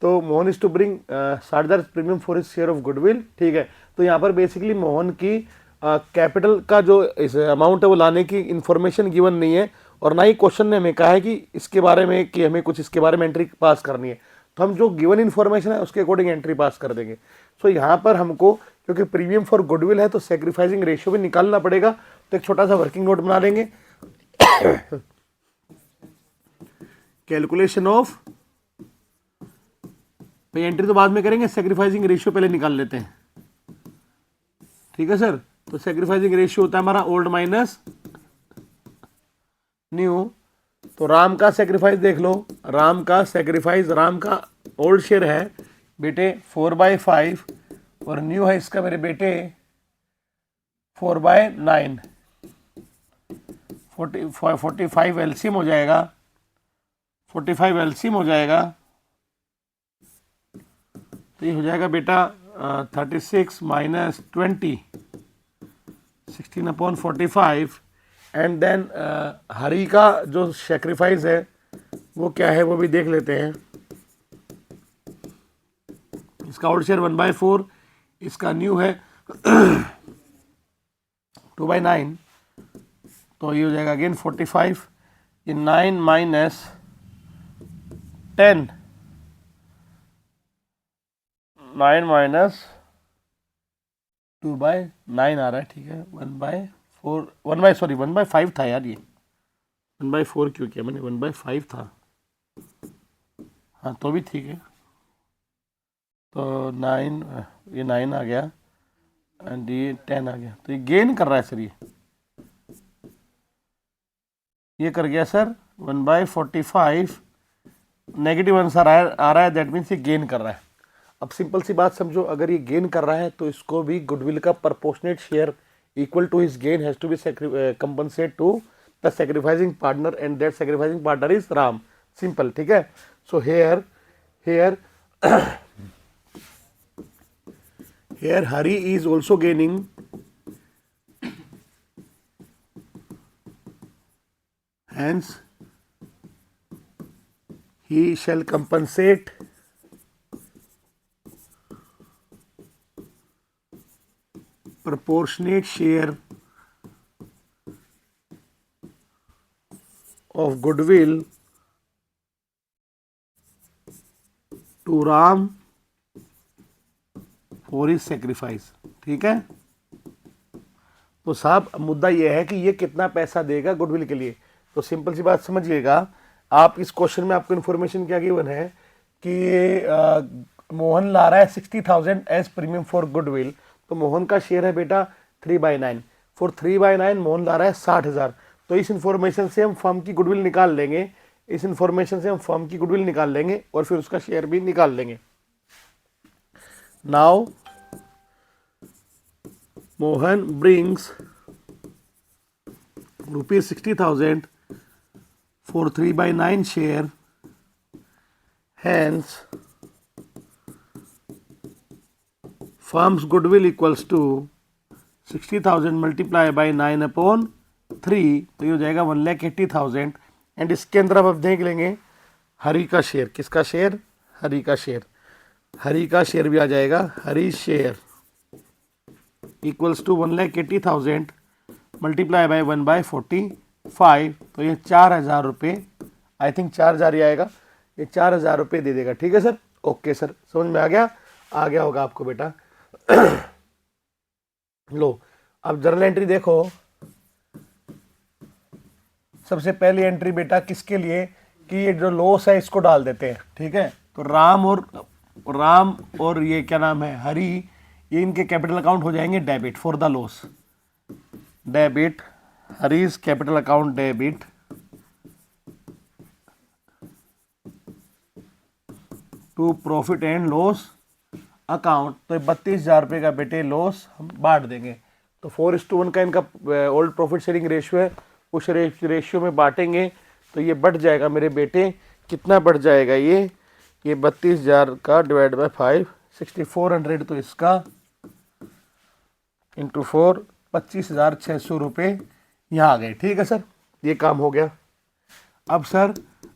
तो Mohan is to bring 60,000 premium for his share of goodwill, ठीक है। तो यहाँ पर बेसिकली मोहन की कैपिटल का जो इस अमाउंट है वो लाने की इन्फॉर्मेशन गिवन नहीं है, और ना ही क्वेश्चन ने हमें कहा है कि इसके बारे में कि हमें कुछ इसके बारे में एंट्री पास करनी है, तो हम जो गिवन इन्फॉर्मेशन है उसके अकॉर्डिंग एंट्री पास कर देंगे। सो यहाँ पर हमको क्योंकि प्रीमियम फॉर गुडविल है तो सेक्रीफाइसिंग रेशियो भी निकालना पड़ेगा, तो एक छोटा सा वर्किंग नोट बना लेंगे। कैलकुलेशन ऑफ, भाई एंट्री तो बाद में करेंगे, सेक्रीफाइसिंग रेशियो पहले निकाल लेते हैं, ठीक है सर। तो सेक्रीफाइसिंग रेशियो होता है हमारा ओल्ड माइनस न्यू, तो राम का सेक्रीफाइस देख लो, राम का सेक्रीफाइस, राम का ओल्ड शेयर है बेटे 4/5 और न्यू है इसका मेरे बेटे 4/9, 45 एलसीएम हो जाएगा, 45 एलसीएम हो जाएगा, तो ये हो जाएगा बेटा 36 माइनस 20 16/45, एंड देन हरी का जो सेक्रीफाइस है वो क्या है वो भी देख लेते हैं। इसका ओल्ड शेयर 1/4, इसका न्यू है 2/9, तो ये हो जाएगा अगेन 45, ये 9 माइनस 10, 9 माइनस 2/9 आ रहा है, ठीक है। 1/5 था यार, ये 1/4 क्यों किया मैंने, 1/5 था, हाँ तो भी ठीक है। तो 9, ये 9 आ गया एंड ये 10 आ गया, तो ये गेन कर रहा है सर, ये कर गया सर 1/45, नेगेटिव आंसर आ रहा है, दैट मीन्स ये गेन कर रहा है। अब सिंपल सी बात समझो, अगर ये गेन कर रहा है तो इसको भी गुडविल का proportionate share equal to his gain has to be compensate to the sacrificing partner, and that sacrificing partner is Ram, simple, ठीक है। So here Hari is also gaining, hence he shall compensate proportionate share of goodwill to Ram for is sacrifice, ठीक है। तो साहब मुद्दा यह है कि ये कितना पैसा देगा गुडविल के लिए, तो सिंपल सी बात समझिएगा आप, इस क्वेश्चन में आपको इन्फॉर्मेशन क्या गिवन है कि मोहन ला रहा है 60,000 एज प्रीमियम फॉर गुडविल, तो मोहन का शेयर है बेटा 3/9, फॉर 3/9 मोहन ला रहा है 60,000, तो इस इन्फॉर्मेशन से हम फर्म की गुडविल निकाल लेंगे, इस इन्फॉर्मेशन से हम फर्म की गुडविल निकाल लेंगे और फिर उसका शेयर भी निकाल लेंगे। Now Mohan brings rupees 60,000 for 3/9 share, hence firm's goodwill equals to 60,000 multiplied by 9/3, तो ये हो जाएगा 1,80,000, एंड इसके अंदर अब देख लेंगे हरी का शेयर, किसका शेयर, हरी का शेयर, हरी का शेयर भी आ जाएगा, Hari share equals to 1,80,000 multiply by 1/45, तो ये 4,000 रुपये, आई थिंक 4,000 ही आएगा, ये 4,000 रुपये दे देगा। ठीक है सर, ओके सर, समझ में आ गया होगा आपको बेटा। लो अब जर्नल एंट्री देखो, सबसे पहली एंट्री बेटा किसके लिए कि ये जो लॉस है इसको डाल देते हैं। ठीक है, तो राम और ये क्या नाम है, हरी, ये इनके कैपिटल अकाउंट हो जाएंगे debit for the loss, debit, Hari's capital account debit to profit and loss account. तो 32,000 रुपये का बेटे लॉस हम बांट देंगे। तो 4:1 का इनका ओल्ड प्रॉफिट शेयरिंग रेशियो है, उस रेशियो में बांटेंगे तो ये बढ़ जाएगा मेरे बेटे, कितना बढ़ जाएगा ये 32,000 का डिवाइड बाय 5, 6,400, तो इसका इंटू 4, 25,600 रुपये यहाँ आ गए। ठीक है सर, ये काम हो गया। अब सर,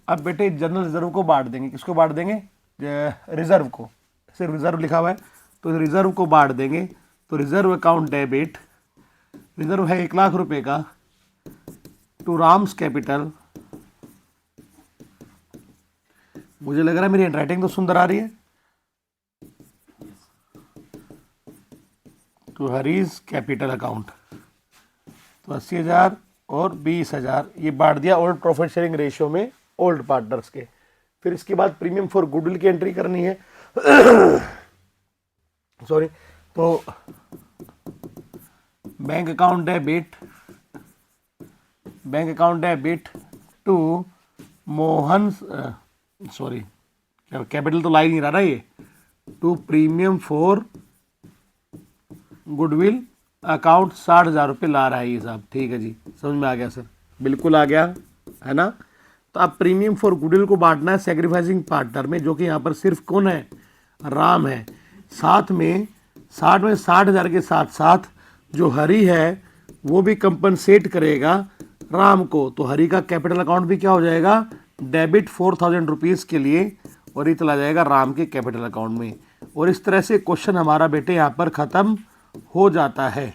अब बेटे जनरल रिजर्व को बांट देंगे, किसको बांट देंगे, रिजर्व को, सिर्फ रिजर्व लिखा हुआ है तो रिजर्व को बांट देंगे। तो रिजर्व अकाउंट डेबिट, रिजर्व है 1,00,000 रुपये का, टू राम्स कैपिटल, मुझे लग रहा है मेरी हैंडराइटिंग तो सुंदर आ रही है, टू हरीज कैपिटल अकाउंट, तो 80,000 और 20,000 ये बांट दिया ओल्ड प्रॉफिट शेयरिंग रेशियो में ओल्ड पार्टनर्स के। फिर इसके बाद प्रीमियम फॉर गुडविल की एंट्री करनी है। सॉरी, तो bank account debit to Mohan, sorry capital तो ला ही नहीं रहा ये, to premium for goodwill account 60,000 रुपये ला रहा है ये साहब। ठीक है जी, समझ में आ गया सर, बिल्कुल आ गया है ना। तो अब प्रीमियम फॉर गुडविल को बांटना है सैक्रिफाइसिंग पार्टनर में, जो कि यहाँ पर सिर्फ कौन है, राम है। साथ में 60,000 के साथ साथ जो हरी है वो भी कंपनसेट करेगा राम को। तो हरी का कैपिटल अकाउंट भी क्या हो जाएगा, डेबिट 4,000 रुपीज़ के लिए, और ये चला जाएगा राम के कैपिटल अकाउंट में। और इस तरह से क्वेश्चन हमारा बेटे यहाँ पर ख़त्म हो जाता है।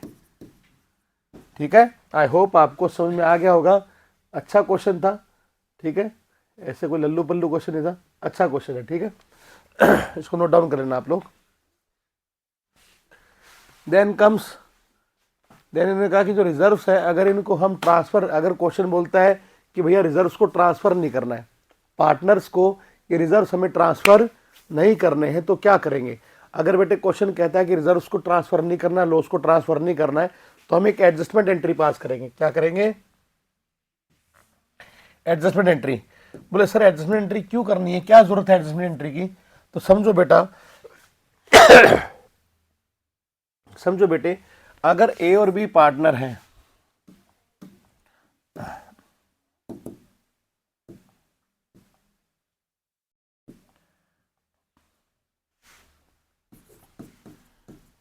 ठीक है, आई होप आपको समझ में आ गया होगा। अच्छा क्वेश्चन था, ठीक है, ऐसे कोई लल्लू पल्लू क्वेश्चन नहीं था, अच्छा क्वेश्चन है। ठीक है, इसको नोट डाउन कर लेना आप लोग। देन इन्होंने कहा कि जो रिजर्व्स है, अगर इनको हम ट्रांसफर, अगर क्वेश्चन बोलता है कि भैया रिजर्व्स को ट्रांसफर नहीं करना है, पार्टनर्स को ये रिजर्व्स हमें ट्रांसफर नहीं करने हैं, तो क्या करेंगे। अगर बेटे क्वेश्चन कहता है कि रिजर्व्स को ट्रांसफर नहीं करना है, लॉस को ट्रांसफर नहीं करना है, तो हम एक एडजस्टमेंट एंट्री पास करेंगे। क्या करेंगे, एडजस्टमेंट एंट्री। बोले सर एडजस्टमेंट एंट्री क्यों करनी है, क्या जरूरत है एडजस्टमेंट एंट्री की। तो समझो बेटे, अगर ए और बी पार्टनर हैं,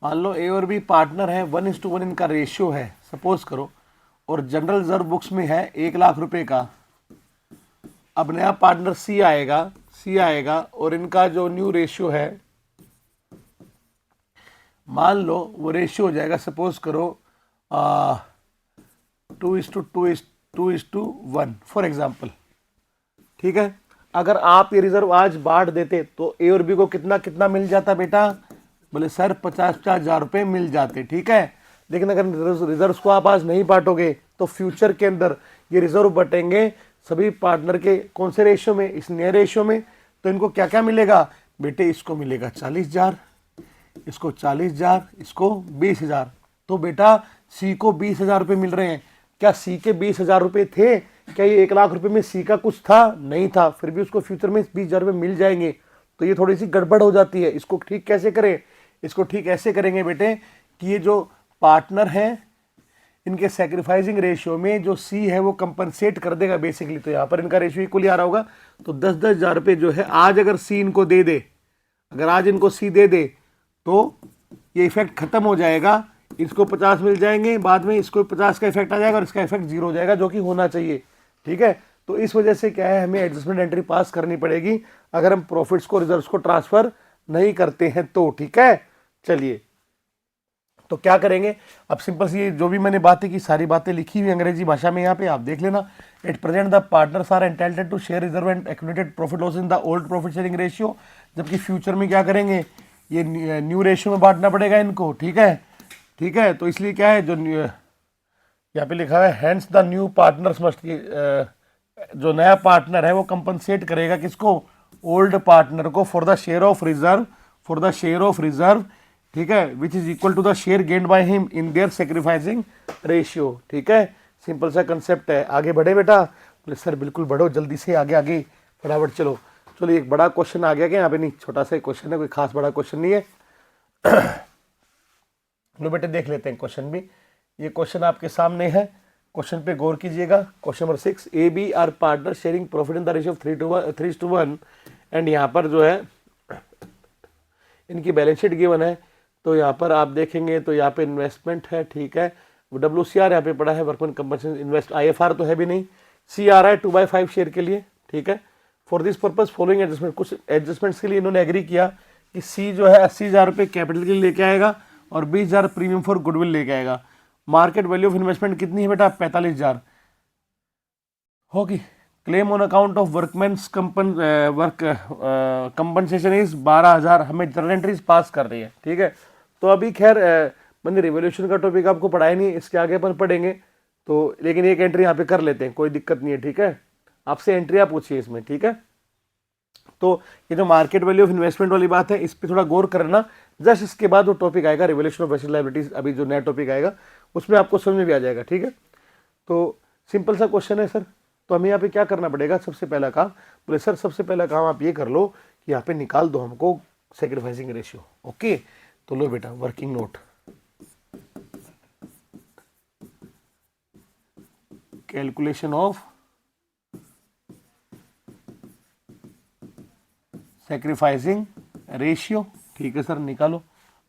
मान लो ए और बी पार्टनर है, 1:1 इनका रेशियो है सपोज करो, और जनरल रिजर्व बुक्स में है 1,00,000 रुपए का। अब नया पार्टनर सी आएगा और इनका जो न्यू रेशियो है, मान लो वो रेशियो हो जाएगा सपोज करो 2:1 फॉर एग्जाम्पल। ठीक है, अगर आप ये रिजर्व आज बांट देते तो ए और बी को कितना कितना मिल जाता बेटा, बोले सर 50,000 रुपये मिल जाते। ठीक है, लेकिन अगर रिजर्व्स को आप आज नहीं बांटोगे तो फ्यूचर के अंदर ये रिजर्व बटेंगे सभी पार्टनर के कौन से रेशियो में, इस नए रेशियो में। तो इनको क्या क्या मिलेगा बेटे, इसको मिलेगा 40,000, इसको 40,000, इसको 20,000। तो बेटा सी को 20,000 रुपये मिल रहे हैं। क्या सी के 20,000 रुपये थे, क्या ये 1,00,000 रुपये में सी का कुछ था, नहीं था, फिर भी उसको फ्यूचर में 20,000 रुपये मिल जाएंगे। तो ये थोड़ी सी गड़बड़ हो जाती है। इसको ठीक कैसे करें, इसको ठीक ऐसे करेंगे बेटे कि ये जो पार्टनर हैं इनके सैक्रिफाइसिंग रेशियो में जो सी है वो कंपनसेट कर देगा बेसिकली। तो यहाँ पर इनका रेशियो इक्वल ही आ रहा होगा। तो 10,000 रुपये जो है आज अगर सी इनको दे दे, अगर आज इनको सी दे दे तो ये इफेक्ट खत्म हो जाएगा, इसको 50 मिल जाएंगे, बाद में इसको 50 का इफेक्ट आ जाएगा और इसका इफेक्ट 0 हो जाएगा, जो कि होना चाहिए। ठीक है, तो इस वजह से क्या है, हमें एडजस्टमेंट एंट्री पास करनी पड़ेगी अगर हम प्रॉफिट्स को रिजर्व्स को ट्रांसफर नहीं करते हैं तो। ठीक है, चलिए तो क्या करेंगे, अब सिंपल सी जो भी मैंने बातें की सारी बातें लिखी हुई अंग्रेजी भाषा में, यहाँ पे आप देख लेना। At present the partners are entitled to share reserve and accumulated profit loss in the old profit sharing ratio, जबकि फ्यूचर में क्या करेंगे, ये न्यू रेशियो में बांटना पड़ेगा इनको, ठीक है, ठीक है। तो इसलिए क्या है, जो यहाँ पे लिखा है hence the new partners must, जो नया पार्टनर है वो कंपनसेट करेगा किसको, ओल्ड पार्टनर को, for the share of reserve, for the share of reserve, ठीक है, which is equal to the share gained by him in their sacrificing ratio, ठीक है। सिंपल सा कंसेप्ट है। आगे बढ़े बेटा, बोले सर बिल्कुल बढ़ो, जल्दी से आगे आगे फटाफट चलो। चलो एक बड़ा क्वेश्चन आ गया क्या यहाँ पे, नहीं छोटा सा क्वेश्चन है, कोई खास बड़ा क्वेश्चन नहीं है। लो बेटे देख लेते हैं क्वेश्चन भी, ये क्वेश्चन आपके सामने है, क्वेश्चन पे गौर कीजिएगा। Question number 6, A B are partner sharing profit in the ratio of 3:1 and यहाँ पर जो है इनकी बैलेंस शीट गिवन है। तो यहाँ पर आप देखेंगे तो यहाँ पे इन्वेस्टमेंट है, ठीक है, WCR यहाँ पे पड़ा है, वर्कमैन कंपनसेशन इन्वेस्ट, IFR तो है भी नहीं, C आ रहा है 2/5 शेयर के लिए, ठीक है। For this purpose following adjustment, कुछ एडजस्टमेंट्स के लिए इन्होंने एग्री किया कि C जो है 80,000 रुपये कैपिटल के लिए लेके आएगा और 20,000 प्रीमियम फॉर गुडविल लेके आएगा। मार्केट वैल्यू ऑफ इन्वेस्टमेंट कितनी है बेटा, 45,000 होगी। Claim on account of workman's compensation is 12,000, हमें जर्नल एंट्रीज पास कर रही है, ठीक है। तो अभी खैर मैंने रिवोल्यूशन का टॉपिक आपको पढ़ाया नहीं, इसके आगे अपन पढ़ेंगे तो, लेकिन एक एंट्री यहाँ पे कर लेते हैं, कोई दिक्कत नहीं है, ठीक है। आपसे एंट्री आप पूछिए इसमें, ठीक है। तो ये जो मार्केट वैल्यू ऑफ इन्वेस्टमेंट वाली बात है, इस पर थोड़ा गौर करना। जस्ट इसके बाद वो टॉपिक आएगा रिवोल्यूशन ऑफ वेस्टेड लायबिलिटीज, अभी जो नया टॉपिक आएगा उसमें आपको समझ में भी आ जाएगा, ठीक है। तो सिंपल सा क्वेश्चन है सर, तो हमें यहाँ पे क्या करना पड़ेगा, सबसे पहला काम, बोले सर सबसे पहला काम आप ये कर लो कि यहाँ पे निकाल दो हमको सेक्रीफाइसिंग रेशियो, ओके। तो लो बेटा working note, calculation of sacrificing ratio, ठीक है सर, निकालो।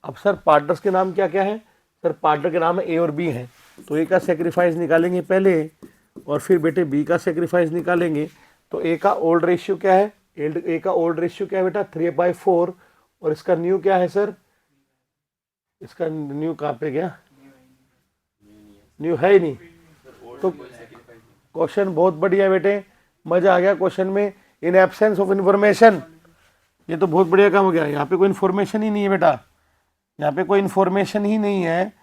अब सर पार्टनर्स के नाम क्या क्या है, सर पार्टनर के नाम है ए और बी हैं, तो ए का सेक्रीफाइस निकालेंगे पहले और फिर बेटे बी का सेक्रीफाइस निकालेंगे। तो ए का ओल्ड रेशियो क्या है, ए का ओल्ड रेशियो क्या है बेटा 3/4, और इसका न्यू क्या है सर, इसका न्यू कहाँ पे गया, न्यू है ही नहीं। तो क्वेश्चन बहुत बढ़िया बेटे, मजा आ गया क्वेश्चन में। इन एब्सेंस ऑफ इंफॉर्मेशन, ये तो बहुत बढ़िया काम हो गया, यहाँ पे कोई इन्फॉर्मेशन ही नहीं है बेटा, यहाँ पे कोई इन्फॉर्मेशन ही नहीं है,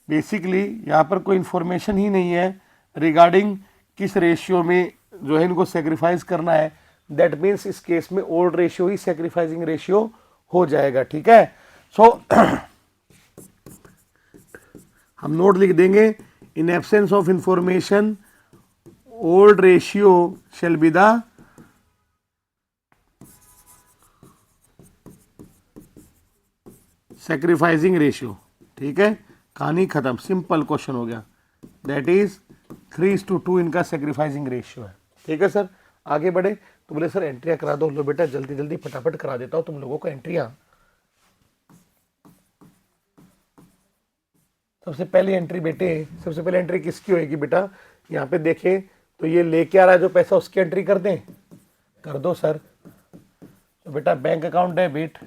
बेसिकली यहाँ पर कोई इन्फॉर्मेशन ही नहीं है रिगार्डिंग किस रेशियो में जो है इनको सेक्रीफाइस करना है। दैट मीन्स इस केस में ओल्ड रेशियो ही सेक्रीफाइसिंग रेशियो हो जाएगा, ठीक है। सो हम नोट लिख देंगे, in absence of information old ratio shall be the sacrificing ratio, ठीक है, कहानी खत्म, सिंपल क्वेश्चन हो गया। दैट इज 3:2 इनका सेक्रीफाइसिंग रेशियो है, ठीक है सर। आगे बढ़े तो बोले सर एंट्रियां करा दो, लो बेटा जल्दी जल्दी फटाफट करा देता हूं तुम लोगों को एंट्रियां। सबसे पहली एंट्री बेटे, सबसे पहले एंट्री किसकी होगी बेटा, यहाँ पे देखें तो ये लेके आ रहा है जो पैसा, उसकी एंट्री कर दें, कर दो सर। तो बेटा bank account debit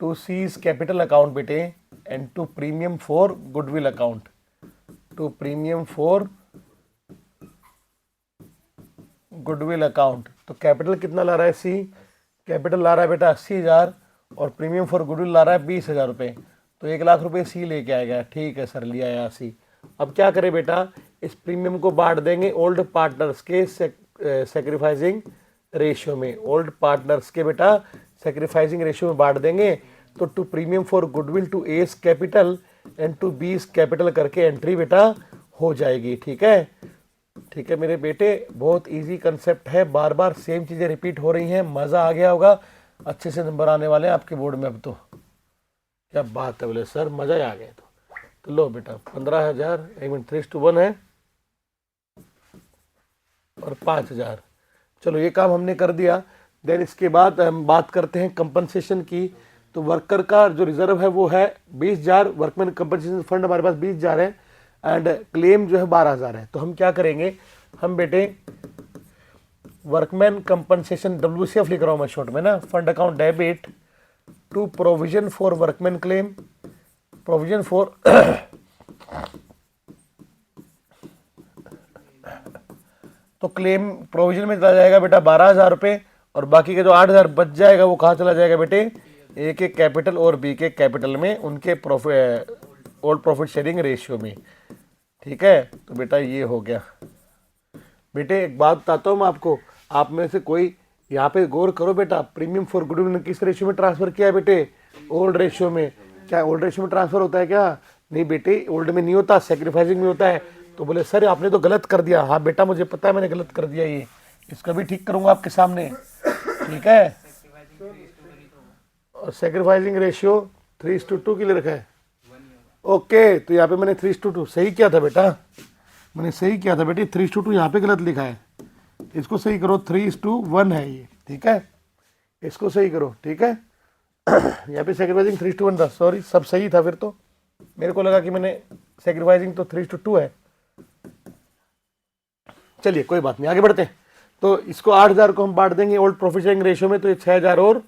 to C's capital account बेटे and to premium for goodwill account, to premium for goodwill account. तो कैपिटल कितना ला रहा है सी, कैपिटल ला रहा है बेटा 80,000 और प्रीमियम फॉर गुडविल ला रहा है 20,000 रुपये, तो 1,00,000 रुपये सी लेके आएगा, ठीक है सर, लिया आया सी। अब क्या करें बेटा, इस प्रीमियम को बांट देंगे ओल्ड पार्टनर्स के सेक्रीफाइसिंग रेशियो में, ओल्ड पार्टनर्स के बेटा सेक्रीफाइसिंग रेशियो में बांट देंगे। तो to premium for goodwill to A's capital and to B's capital करके एंट्री बेटा हो जाएगी, ठीक है, ठीक है मेरे बेटे। बहुत इजी कंसेप्ट है, बार बार सेम चीज़ें रिपीट हो रही हैं, मज़ा आ गया होगा, अच्छे से नंबर आने वाले हैं आपके बोर्ड में। अब तो क्या बात है, बोले सर मज़ा ही आ गया। तो लो बेटा 15,000, 3:1 है और 5,000, चलो ये काम हमने कर दिया। देन इसके बाद हम बात करते हैं कंपनसेशन की। तो वर्कर का जो रिजर्व है वो है 20,000, वर्कमैन कंपनसेशन फंड हमारे पास 20,000 है एंड क्लेम जो है 12,000 है। तो हम क्या करेंगे, हम बेटे वर्कमैन कंपनसेशन WCF लिख रहा हूँ मैं शॉर्ट में ना, fund account debit to provision for workman claim provision for तो क्लेम प्रोविजन में चला जाएगा बेटा 12,000 रुपये, और बाकी के जो 8,000 बच जाएगा वो कहाँ चला जाएगा बेटे, ए के कैपिटल और बी के कैपिटल में, उनके profit old profit sharing ratio में। ठीक है, तो बेटा ये हो गया। बेटे एक बात बताता हूँ मैं आपको, आप में से कोई यहाँ पे गौर करो बेटा, प्रीमियम फॉर गुडविल ने किस रेशियो में ट्रांसफर किया है बेटे, ओल्ड रेशियो में। क्या ओल्ड रेशियो में ट्रांसफर होता है क्या? नहीं बेटे, ओल्ड में नहीं होता, सेक्रीफाइसिंग में होता है। तो बोले सर आपने तो गलत कर दिया। हाँ बेटा मुझे पता है मैंने गलत कर दिया, ये इसका भी ठीक करूंगा आपके सामने। ठीक है, और सेक्रीफाइसिंग रेशियो 3:2 के लिए रखा है। ओके, तो यहाँ पे मैंने 3:2 सही किया था बेटा, मैंने सही किया था बेटे, 3:2 यहाँ पे गलत लिखा है, इसको सही करो, 3:1 है ये। ठीक है, इसको सही करो। ठीक है, यहाँ पे सेक्रीफाइसिंग 3:1 था, सॉरी, सब सही था फिर तो, मेरे को लगा कि मैंने सेक्रीफाइसिंग तो 3:2 है। चलिए कोई बात नहीं, आगे बढ़ते हैं। तो इसको 8,000 को हम बांट देंगे ओल्ड प्रॉफिट शेयरिंग रेशियो में, तो ये 6,000 और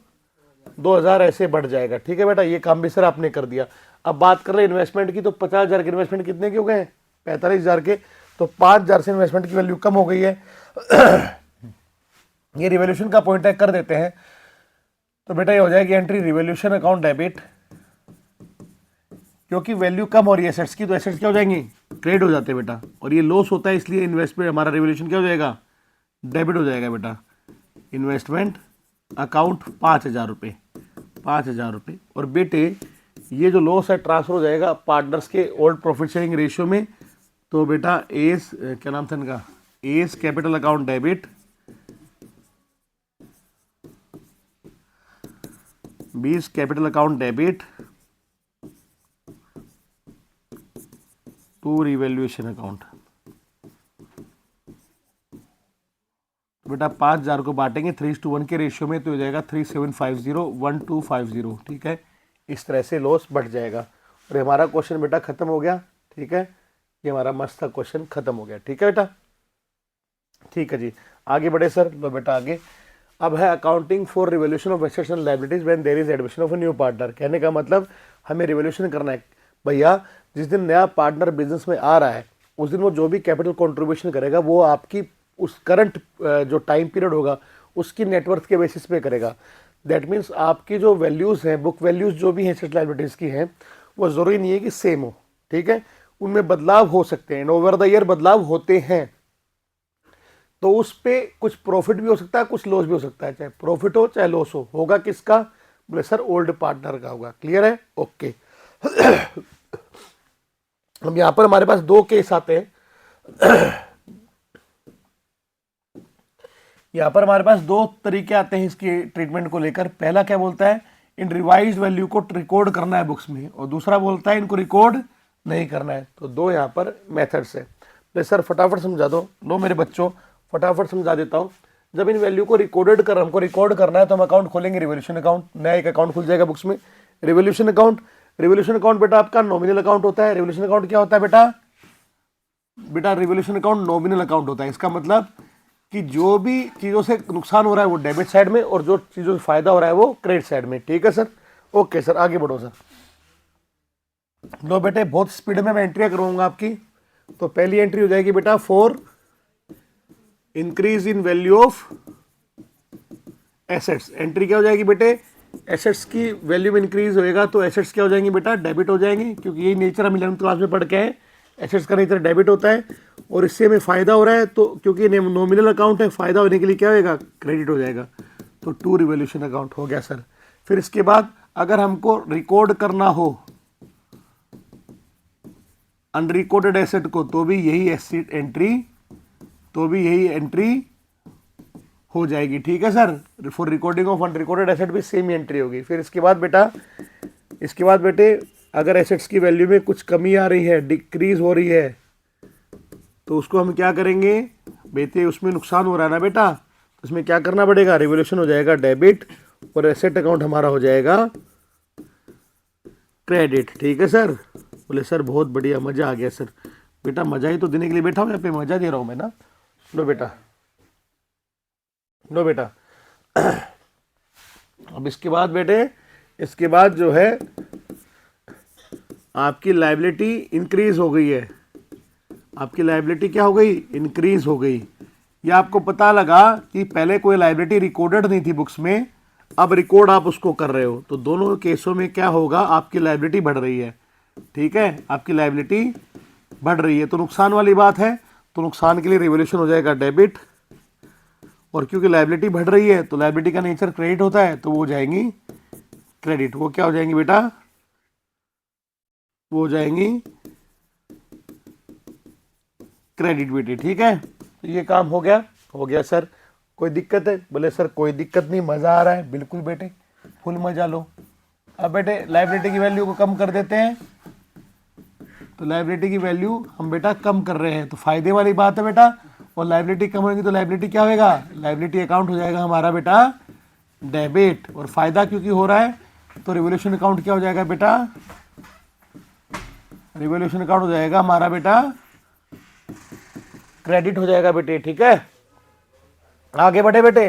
2,000 ऐसे बढ़ जाएगा। ठीक है बेटा, ये काम भी सर आपने कर दिया। अब बात कर रहे हैं इन्वेस्टमेंट की, तो 50,000 के इन्वेस्टमेंट कितने के हो गए, 45,000 के, तो 5,000 से इन्वेस्टमेंट की वैल्यू कम हो गई है। ये रिवोल्यूशन का पॉइंट है, कर देते हैं। तो बेटा ये हो जाएगी एंट्री रिवोल्यूशन अकाउंट डेबिट, क्योंकि वैल्यू कम हो रही है एसेट्स की, तो एसेट्स क्या हो जाएंगे, ट्रेड हो जाते हैं बेटा, और ये लॉस होता है, इसलिए इन्वेस्टमेंट हमारा रिवोल्यूशन क्या हो जाएगा, डेबिट हो जाएगा बेटा। इन्वेस्टमेंट अकाउंट 5,000 रुपये, 5,000 रुपये। और बेटे ये जो लॉस है ट्रांसफर हो जाएगा पार्टनर्स के ओल्ड प्रॉफिट शेयरिंग रेशियो में। तो बेटा एस क्या नाम था इनका, A's capital account debit, B's capital account debit to revaluation account. बेटा 5,000 को बांटेंगे 3:1 के रेशियो में, तो हो जाएगा 3750 1250। ठीक है, इस तरह से लॉस बढ़ जाएगा। और हमारा क्वेश्चन बेटा खत्म हो गया। ठीक है, ये हमारा मस्त था क्वेश्चन, खत्म हो गया। ठीक है बेटा, ठीक है जी, आगे बढ़े सर। लो बेटा आगे, अब है accounting for revolution of assets and liabilities when there is admission of a new partner. कहने का मतलब हमें रिवोल्यूशन करना है भैया, जिस दिन नया पार्टनर बिजनेस में आ रहा है उस दिन वो जो भी कैपिटल कंट्रीब्यूशन करेगा वो आपकी उस करंट जो टाइम पीरियड होगा उसकी नेटवर्थ के बेसिस पे करेगा। दैट मीन्स आपकी जो वैल्यूज़ हैं, बुक वैल्यूज़ जो भी हैं एसेट लायबिलिटीज़ की हैं, वो ज़रूरी नहीं है कि सेम हो। ठीक है, उनमें बदलाव हो सकते हैं, ओवर द ईयर बदलाव होते हैं। तो उस पर कुछ प्रॉफिट भी हो सकता है, कुछ लॉस भी हो सकता है, चाहे प्रॉफिट हो चाहे लॉस हो। होगा किसका, बोले सर ओल्ड पार्टनर का होगा। क्लियर है, ओके। अब यहां पर हमारे पास दो केस आते हैं। यहां पर हमारे पास दो तरीके आते हैं इसके ट्रीटमेंट को लेकर। पहला क्या बोलता है, इन रिवाइज्ड वैल्यू को रिकॉर्ड करना है बुक्स में, और दूसरा बोलता है इनको रिकॉर्ड नहीं करना है। तो दो यहाँ पर मेथड्स है। तो सर फटाफट समझा दो, लो मेरे बच्चों फटाफट समझा देता हूँ। जब इन वैल्यू को हमको रिकॉर्ड करना है तो हम अकाउंट खोलेंगे रिवोल्यूशन अकाउंट, नया एक अकाउंट खुल जाएगा बुक्स में, रिवोल्यूशन अकाउंट। रिवोल्यूशन अकाउंट बेटा आपका नॉमिनल अकाउंट होता है। रिवोल्यूशन अकाउंट क्या होता है बेटा, रिवोल्यूशन अकाउंट नॉमिनल अकाउंट होता है। इसका मतलब कि जो भी चीज़ों से नुकसान हो रहा है वो डेबिट साइड में, और जो चीज़ों से फायदा हो रहा है वो क्रेडिट साइड में। ठीक है सर, ओके सर, आगे बढ़ो सर। लो बेटे बहुत स्पीड में मैं एंट्रियाँ करूँगा आपकी। तो पहली एंट्री हो जाएगी बेटा for increase in value of assets. Entry क्या हो जाएगी बेटे, एसेट्स की वैल्यू में इंक्रीज होएगा तो एसेट्स क्या हो जाएंगे बेटा, डेबिट हो जाएंगे, क्योंकि यही नेचर हम 11th क्लास में पढ़ के हैं, एसेट्स का नेचर डेबिट होता है। और इससे हमें फायदा हो रहा है तो क्योंकि नॉमिनल अकाउंट है, फायदा होने के लिए क्या होएगा, क्रेडिट हो जाएगा। तो टू रिवोल्यूशन अकाउंट हो गया सर। फिर इसके बाद अगर हमको रिकॉर्ड करना हो अनरिकॉर्डेड एसेट को, तो भी यही एसेट एंट्री, तो भी यही एंट्री हो जाएगी। ठीक है sir, for recording of unrecorded asset भी सेम एंट्री होगी। फिर इसके बाद बेटा, इसके बाद बेटे अगर एसेट्स की वैल्यू में कुछ कमी आ रही है, डिक्रीज हो रही है, तो उसको हम क्या करेंगे बेटे, उसमें नुकसान हो रहा है ना बेटा, तो उसमें क्या करना पड़ेगा, रिवोल्यूशन हो जाएगा डेबिट, और एसेट अकाउंट हमारा हो जाएगा क्रेडिट। ठीक है सर, बोले सर बहुत बढ़िया, मज़ा आ गया सर। बेटा मज़ा ही तो देने के लिए बैठा हूँ यहाँ पे, मज़ा दे रहा हूँ मैं ना। लो बेटा, लो बेटा। अब इसके बाद बेटे, इसके बाद जो है आपकी लायबिलिटी इंक्रीज हो गई है, आपकी लायबिलिटी क्या हो गई, इंक्रीज हो गई। या आपको पता लगा कि पहले कोई लायबिलिटी रिकॉर्डेड नहीं थी बुक्स में, अब रिकॉर्ड आप उसको कर रहे हो, तो दोनों केसों में क्या होगा, आपकी लायबिलिटी बढ़ रही है। ठीक है, आपकी लायबिलिटी बढ़ रही है, तो नुकसान वाली बात है, तो नुकसान के लिए रिवोल्यूशन हो जाएगा डेबिट, और क्योंकि लायबिलिटी बढ़ रही है तो लायबिलिटी का नेचर क्रेडिट होता है, तो वो हो जाएंगी क्रेडिट। वो क्या हो जाएंगी बेटा, वो हो जाएंगी क्रेडिट बेटे। ठीक है, तो ये काम हो गया, हो गया सर। कोई दिक्कत है, बोले सर कोई दिक्कत नहीं, मज़ा आ रहा है। बिल्कुल बेटे, फुल मज़ा लो। अब बेटे लायबिलिटी की वैल्यू को कम कर देते हैं, तो लायबिलिटी की वैल्यू हम बेटा कम कर रहे हैं, तो फायदे वाली बात है बेटा। और लायबिलिटी कम होगी तो लायबिलिटी क्या होगा, लायबिलिटी अकाउंट हो जाएगा हमारा बेटा डेबिट, और फायदा क्योंकि हो रहा है तो रिवोल्यूशन अकाउंट क्या हो जाएगा बेटा, रिवोल्यूशन अकाउंट हो जाएगा हमारा बेटा क्रेडिट हो जाएगा बेटे। ठीक है, आगे बढ़े बेटे।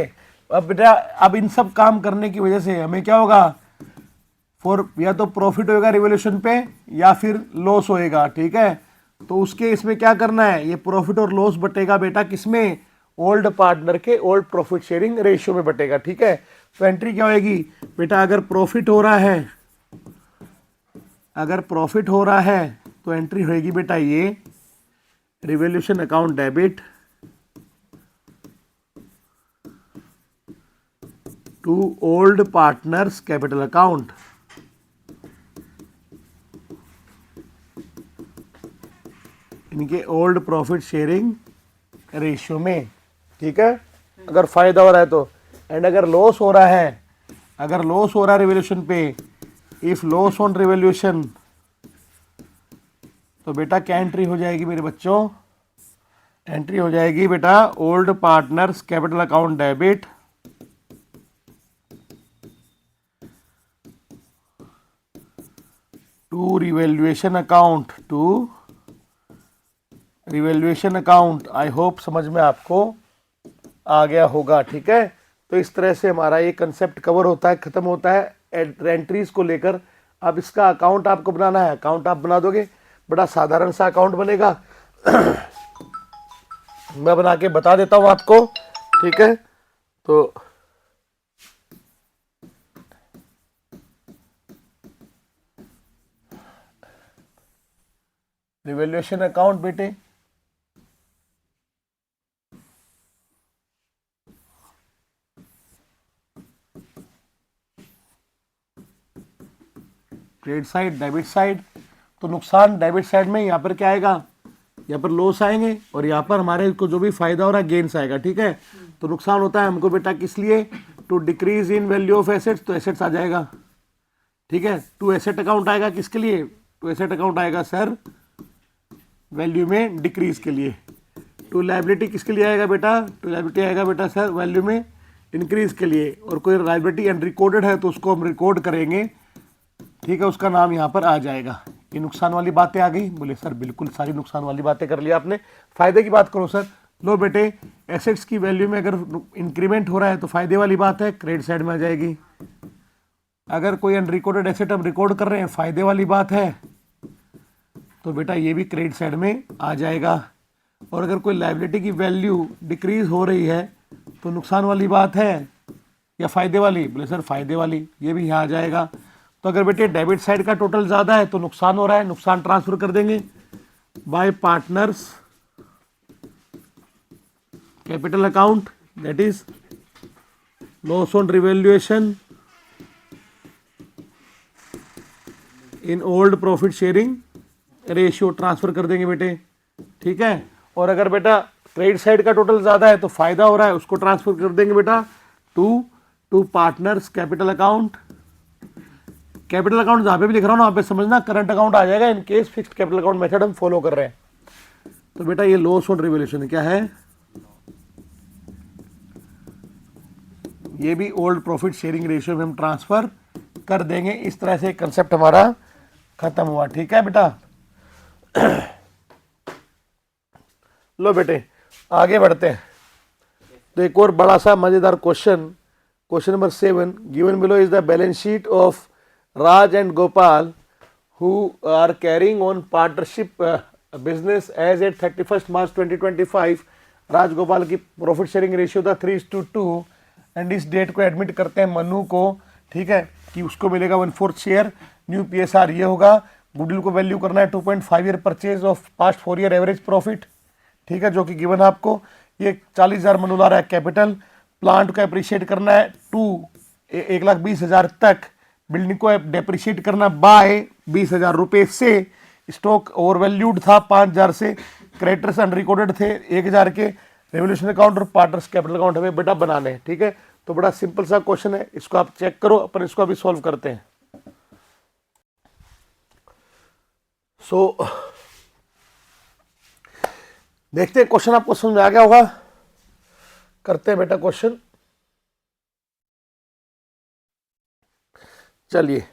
अब बेटा अब इन सब काम करने की वजह से हमें क्या होगा, फॉर या तो प्रॉफिट होएगा रिवोल्यूशन पे या फिर लॉस होएगा। ठीक है, तो उसके इसमें क्या करना है, ये प्रॉफिट और लॉस बटेगा बेटा किसमें, ओल्ड पार्टनर के ओल्ड प्रॉफिट शेयरिंग रेशियो में बटेगा। ठीक है, तो एंट्री क्या होएगी बेटा, अगर प्रॉफिट हो रहा है, अगर प्रॉफिट हो रहा है तो एंट्री होएगी बेटा ये revolution account debit to old partners capital account. इनके ओल्ड प्रॉफिट शेयरिंग रेशियो में। ठीक है, अगर फायदा हो रहा है तो, एंड अगर लॉस हो रहा है, अगर लॉस हो रहा है रिवोल्यूशन पे, इफ लॉस ऑन रिवोल्यूशन, तो बेटा क्या एंट्री हो जाएगी मेरे बच्चों, एंट्री हो जाएगी बेटा old partners capital account debit to revaluation account, to revaluation account. I hope समझ में आपको आ गया होगा। ठीक है, तो इस तरह से हमारा ये कंसेप्ट कवर होता है, खत्म होता है एंट्रीज को लेकर। अब इसका अकाउंट आपको बनाना है, अकाउंट आप बना दोगे, बड़ा साधारण सा अकाउंट बनेगा मैं बना के बता देता हूं आपको। ठीक है, तो रिवैल्यूएशन अकाउंट बेटे, क्रेडिट साइड डेबिट साइड, तो नुकसान डेबिट साइड में, यहाँ पर क्या आएगा, यहाँ पर लॉस आएंगे, और यहाँ पर हमारे को जो भी फायदा हो रहा है गेन्स आएगा। ठीक है, तो नुकसान होता है हमको बेटा किस लिए, to decrease in value of assets, तो एसेट्स आ जाएगा। ठीक है, टू एसेट अकाउंट आएगा किसके लिए, टू एसेट अकाउंट आएगा सर वैल्यू में डिक्रीज के लिए। टू लायबिलिटी किसके लिए आएगा बेटा, टू लायबिलिटी आएगा बेटा सर वैल्यू में इंक्रीज के लिए, और कोई लायबिलिटी अनरिकॉर्डेड है तो उसको हम रिकॉर्ड करेंगे। ठीक है, उसका नाम यहाँ पर आ जाएगा। ये नुकसान वाली बातें आ गई, बोले सर बिल्कुल सारी नुकसान वाली बातें कर लिया आपने, फायदे की बात करो सर। लो बेटे, एसेट्स की वैल्यू में अगर इंक्रीमेंट हो रहा है तो फायदे वाली बात है, क्रेडिट साइड में आ जाएगी। अगर कोई अनरिकॉर्डेड एसेट हम रिकॉर्ड कर रहे हैं, फायदे वाली बात है, तो बेटा ये भी क्रेडिट साइड में आ जाएगा। और अगर कोई लायबिलिटी की वैल्यू डिक्रीज हो रही है तो नुकसान वाली बात है या फायदे वाली, बोले सर फायदे वाली, ये भी यहाँ आ जाएगा। तो अगर बेटे डेबिट साइड का टोटल ज़्यादा है तो नुकसान हो रहा है, नुकसान ट्रांसफर कर देंगे bye partners capital account, that is loss on revaluation in old profit sharing ratio, transfer कर देंगे बेटे। ठीक है, और अगर बेटा क्रेडिट साइड का टोटल ज़्यादा है तो फायदा हो रहा है, उसको ट्रांसफर कर देंगे बेटा to partners capital account. Capital account जहाँ पे भी लिख रहा हूँ ना, वहाँ पे समझना करंट अकाउंट आ जाएगा in case fixed capital account method हम फॉलो कर रहे हैं। तो बेटा ये लॉस ऑन रिवैल्यूएशन क्या है, ये भी ओल्ड प्रॉफिट शेयरिंग रेशियो में हम ट्रांसफर कर देंगे। इस तरह से कंसेप्ट हमारा खत्म हुआ। ठीक है बेटा, लो बेटे आगे बढ़ते हैं। तो एक और बड़ा सा मजेदार question, question number 7, given below is the balance sheet of Raj and Gopal who are carrying on partnership business as at 31st March 2025, Rajagopal की प्रॉफिट शेयरिंग रेशियो था 3:2 एंड इस डेट को एडमिट करते हैं मनु को, ठीक है, कि उसको मिलेगा 1/4 शेयर। न्यू PSR ये होगा, गुडविल को वैल्यू करना है 2.5 year purchase of past 4 year average profit, ठीक है, जो कि गिवन है आपको। ये 40,000 मनु ला रहा है कैपिटल। प्लांट को अप्रिशिएट करना है 1,20,000 तक, बिल्डिंग को डेप्रिशिएट करना बाय 20,000 रुपये से, स्टॉक ओवर वैल्यूड था 5,000 से, क्रेडिटर्स अनरिकॉर्डेड थे 1,000 के, रेवोल्यूशन अकाउंट और पार्टनर्स कैपिटल अकाउंट हमें बेटा बनाने हैं, ठीक है। तो बड़ा सिंपल सा क्वेश्चन है, इसको आप चेक करो, अपन इसको अभी सॉल्व करते हैं। देखते हैं क्वेश्चन आपको समझ में आ गया होगा। करते हैं बेटा क्वेश्चन, चलिए।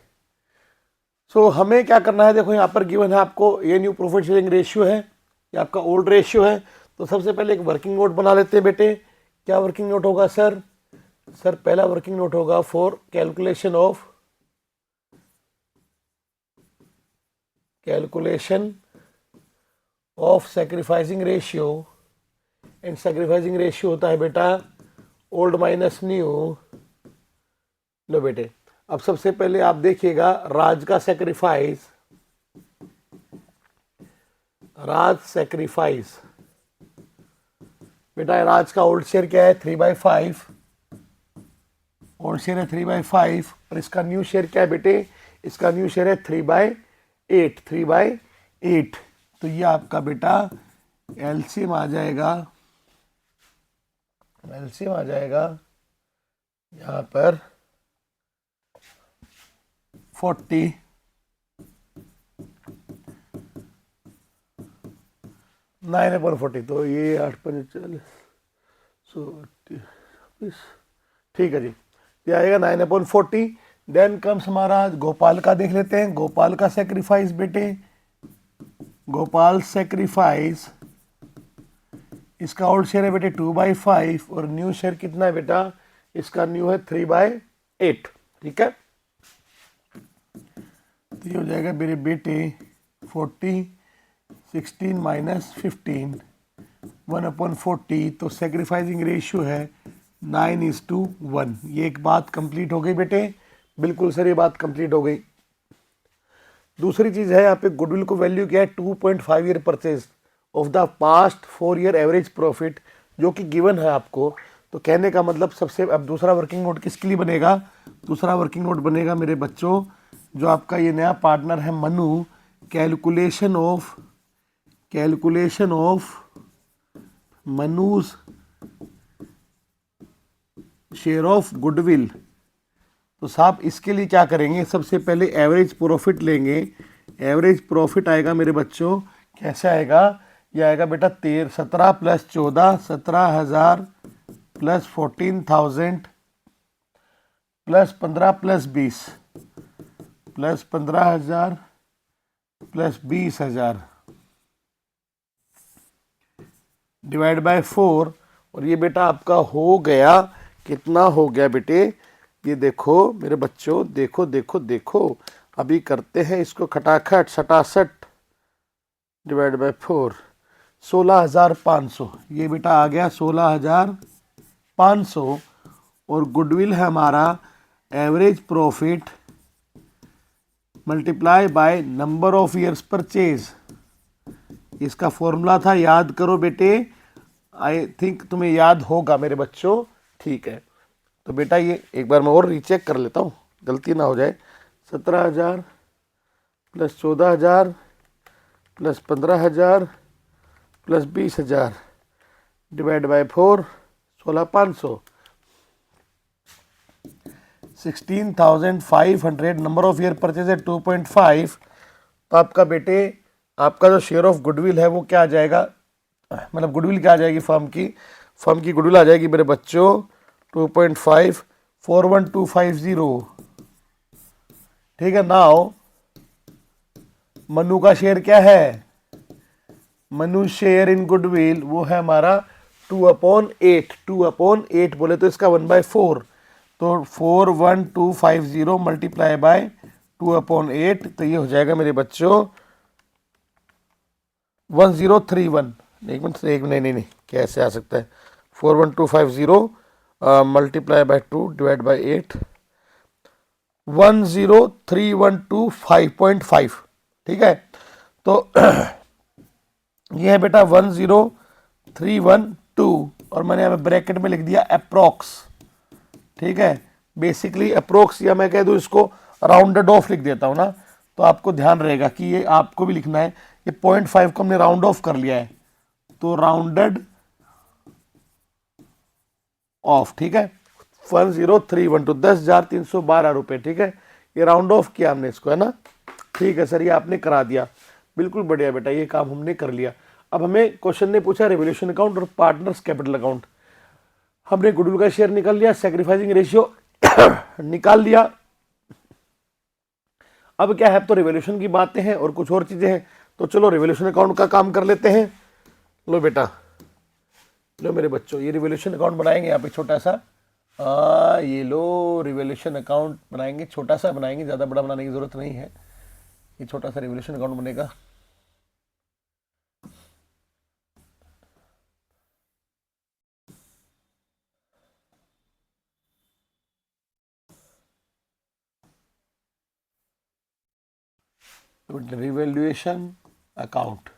हमें क्या करना है, देखो यहाँ पर गिवन है आपको, ये न्यू प्रॉफिट शेयरिंग रेशियो है, ये आपका ओल्ड रेशियो है। तो सबसे पहले एक वर्किंग नोट बना लेते हैं बेटे। क्या वर्किंग नोट होगा सर? पहला वर्किंग नोट होगा for calculation of sacrificing ratio, and sacrificing ratio होता है बेटा ओल्ड माइनस न्यू। लो बेटे, अब सबसे पहले आप देखिएगा राज का सैक्रिफाइस, बेटा राज का ओल्ड शेयर क्या है 3/5, ओल्ड शेयर है 3/5, और इसका न्यू शेयर क्या है बेटे? इसका न्यू शेयर है 3/8। तो ये आपका बेटा एलसीएम आ जाएगा, यहाँ पर 40, 9/40, तो ये 8/40, ठीक है जी, ये आएगा 9/40। देन कम्स हमारा गोपाल का, देख लेते हैं गोपाल का सेक्रीफाइस बेटे। गोपाल सेक्रीफाइस, इसका ओल्ड शेयर है बेटे 2/5 और न्यू शेयर कितना है बेटा? इसका न्यू है 3/8, ठीक है। तो ये हो जाएगा मेरे बेटे 40, 16 माइनस 15, 1/40। तो सेक्रीफाइसिंग रेशियो है 9:1। ये एक बात कंप्लीट हो गई बेटे, बिल्कुल सर ये बात कंप्लीट हो गई। दूसरी चीज़ है यहाँ पे गुडविल को वैल्यू क्या है 2.5 year purchase of the past 4 year average profit, जो कि गिवन है आपको। तो कहने का मतलब सबसे, अब दूसरा वर्किंग नोट किसके लिए बनेगा? दूसरा वर्किंग नोट बनेगा मेरे बच्चों, जो आपका ये नया पार्टनर है Manu, calculation of Manuj share of goodwill. तो साहब इसके लिए क्या करेंगे, सबसे पहले एवरेज प्रॉफिट लेंगे। एवरेज प्रॉफिट आएगा मेरे बच्चों, कैसे आएगा? ये आएगा बेटा 17 + 14, 17,000 + 14,000 + 15 + 20 + 15,000 + 20,000 डिवाइड बाय 4। और ये बेटा आपका हो गया, कितना हो गया बेटे? ये देखो मेरे बच्चों, देखो अभी करते हैं इसको खटाखट, 67 डिवाइड बाय 4, 16,500। ये बेटा आ गया 16,500। और गुडविल है हमारा average profit multiply by number of years purchase. इसका फॉर्मूला था, याद करो बेटे, आई थिंक तुम्हें याद होगा मेरे बच्चों, ठीक है। तो बेटा ये एक बार मैं और रीचेक कर लेता हूँ, गलती ना हो जाए। 17,000 + 14,000 + 15,000 + 20,000 divide by 4, 16,500, 16,500। Number of year purchase है 2.5। तो आपका बेटे, आपका जो शेयर ऑफ गुडविल है वो क्या आ जाएगा, मतलब गुडविल क्या आ जाएगी फर्म की गुडविल आ जाएगी मेरे बच्चों 2.5, 41250, ठीक है। नाउ मनु का शेयर क्या है? मनु शेयर इन गुडविल वो है हमारा 2/8। 2/8 बोले तो इसका 1/4, तो 41250 मल्टीप्लाई बाय 2/8, तो ये हो जाएगा मेरे बच्चों 1031। एक मिनट, एक नहीं नहीं नहीं, कैसे आ सकता है? 41250 मल्टीप्लाई बाय 2 डिवाइड बाय 8, 10312 ठीक है। तो ये है बेटा 10312, और मैंने यहाँ पे ब्रैकेट में लिख दिया अप्रोक्स, ठीक है। बेसिकली अप्रोक्स, या मैं कह दूँ इसको राउंडेड ऑफ लिख देता हूँ ना, तो आपको ध्यान रहेगा कि ये आपको भी लिखना है। ये 0.5 को हमने राउंड ऑफ कर लिया है, तो राउंडेड ऑफ, ठीक है। 10312, 10,312 रुपये, ठीक है। ये राउंड ऑफ किया हमने इसको, है ना, ठीक है सर, ये आपने करा दिया, बिल्कुल बढ़िया बेटा, ये काम हमने कर लिया। अब हमें क्वेश्चन ने पूछा रिवोल्यूशन अकाउंट और पार्टनर्स कैपिटल अकाउंट। हमने गुडविल का शेयर निकाल लिया, सैक्रिफाइसिंग रेशियो निकाल लिया। अब क्या है, तो रिवोल्यूशन की बातें हैं और कुछ और चीजें हैं, तो चलो रिवोल्यूशन अकाउंट का काम कर लेते हैं। लो बेटा, लो मेरे बच्चों, ये रिवोल्यूशन अकाउंट बनाएंगे यहाँ पे छोटा सा। ये लो रिवोल्यूशन अकाउंट बनाएंगे, छोटा सा बनाएंगे, ज़्यादा बड़ा बनाने की ज़रूरत नहीं है। ये छोटा सा रिवोल्यूशन अकाउंट बनेगा। रिवोल्यूशन अकाउंट,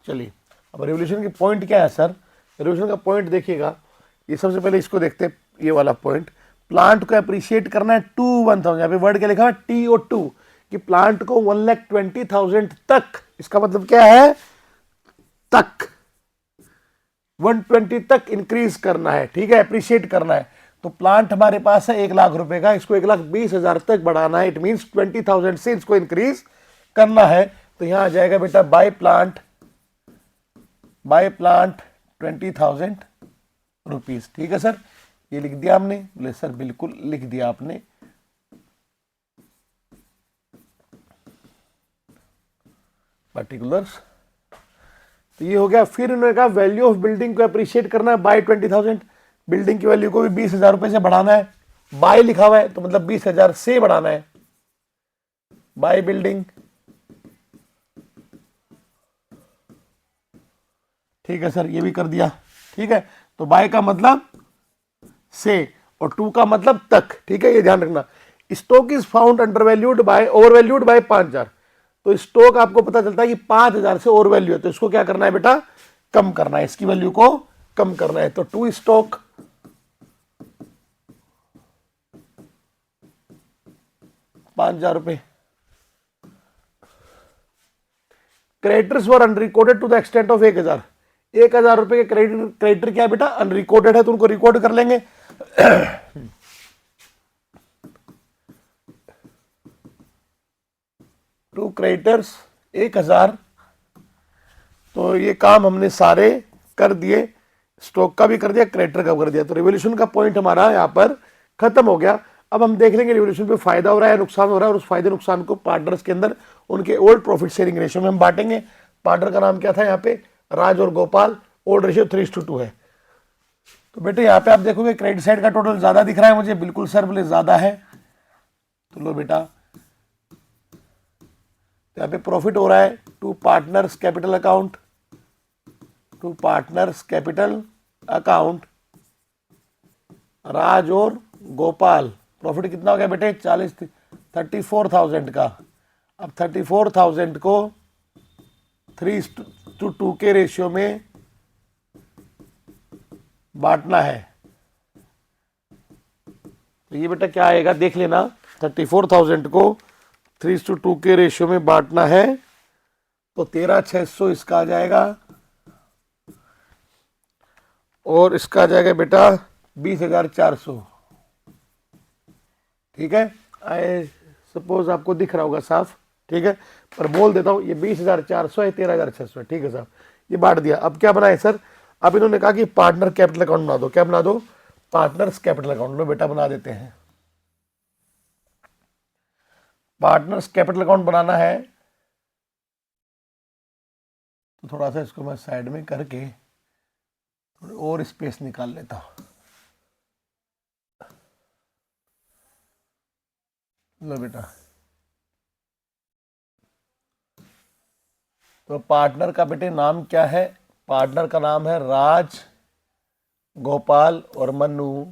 चलिए अब रिवोल्यूशन की पॉइंट क्या है सर? रिवोल्यूशन का पॉइंट देखिएगा, ये सबसे पहले इसको देखते हैं, ये वाला पॉइंट, प्लांट को अप्रिशिएट करना है टू 1000। यहाँ पे वर्ड क्या लिखा है? TO2, कि प्लांट को 1,20,000 तक, इसका मतलब क्या है? तक 120 तक इंक्रीज करना है, ठीक है, अप्रिशिएट करना है। तो प्लांट हमारे पास है 1 लाख रुपए का, इसको 1,20,000 तक बढ़ाना है, इट मींस 20,000 से इसको इंक्रीज करना है। तो यहां आ जाएगा बेटा बाय प्लांट 20,000 रुपीज, ठीक है सर, ये लिख दिया हमने। बोले सर बिल्कुल लिख दिया आपने। पर्टिकुलर्स, तो ये हो गया। फिर इन्होंने कहा वैल्यू ऑफ बिल्डिंग को अप्रिशिएट करना है बाय 20,000, बिल्डिंग की वैल्यू को भी 20,000 रुपए से बढ़ाना है। बाय लिखा हुआ है तो मतलब 20,000 से बढ़ाना है, बाय बिल्डिंग, ठीक है सर, ये भी कर दिया, ठीक है। तो बाय का मतलब से और टू का मतलब तक, ठीक है, ये ध्यान रखना। Stock is found under valued bye, over valued bye 5,000, तो स्टॉक आपको पता चलता है कि 5,000 से ओवर वैल्यू है, तो इसको क्या करना है बेटा? कम करना है, इसकी वैल्यू को कम करना है। तो टू स्टॉक 5,000 रुपए। Creditors were unrecorded to the extent of 1,000, 1,000 रुपए के क्रेडिटर क्या है बेटा? अनरिकॉर्डेड है, तो उनको रिकॉर्ड कर लेंगे। टू क्रेडिटर्स 1,000, तो ये काम हमने सारे कर दिए, स्टॉक का भी कर दिया, क्रेडिटर का भी कर दिया। तो रिवोल्यूशन का पॉइंट हमारा यहाँ पर खत्म हो गया। अब हम देख लेंगे रिवोल्यूशन पे फायदा हो रहा है, नुकसान हो रहा है, और उस फायदे नुकसान को पार्टनर्स के अंदर उनके ओल्ड प्रॉफिट शेयरिंग रेशियो में हम बांटेंगे। पार्टनर का नाम क्या था यहाँ पे? राज और गोपाल, ओल्ड रेशियो 3:2 है। तो बेटे यहाँ पे आप देखोगे क्रेडिट साइड का टोटल ज्यादा दिख रहा है मुझे, बिल्कुल सर बोले ज्यादा है। तो लो बेटा, तो यहाँ पे प्रॉफिट हो रहा है to partners capital account, to partners capital account, Raj और गोपाल। प्रॉफिट कितना हो गया बेटे? 34,000 का। अब 34,000 को 3:2 के रेशियो में बांटना है। तो ये बेटा क्या आएगा देख लेना, 34,000 को 3:2 के रेशियो में बांटना है, तो 13,600 इसका आ जाएगा, और इसका आ जाएगा बेटा 20,400, ठीक है। आई सपोज आपको दिख रहा होगा साफ, ठीक है, पर बोल देता हूं, ये 20,400 है, 13,600 है, ठीक है साहब, ये बांट दिया। अब क्या बनाए सर? अब इन्होंने कहा कि पार्टनर कैपिटल अकाउंट बना दो। क्या बना दो? Partners capital account. लो बेटा बना देते हैं। पार्टनर्स कैपिटल अकाउंट बनाना है, तो थोड़ा सा इसको मैं साइड में करके थोड़ी और स्पेस निकाल लेता हूँ। लो बेटा, तो पार्टनर का बेटे नाम क्या है? पार्टनर का नाम है राज, गोपाल और मनु।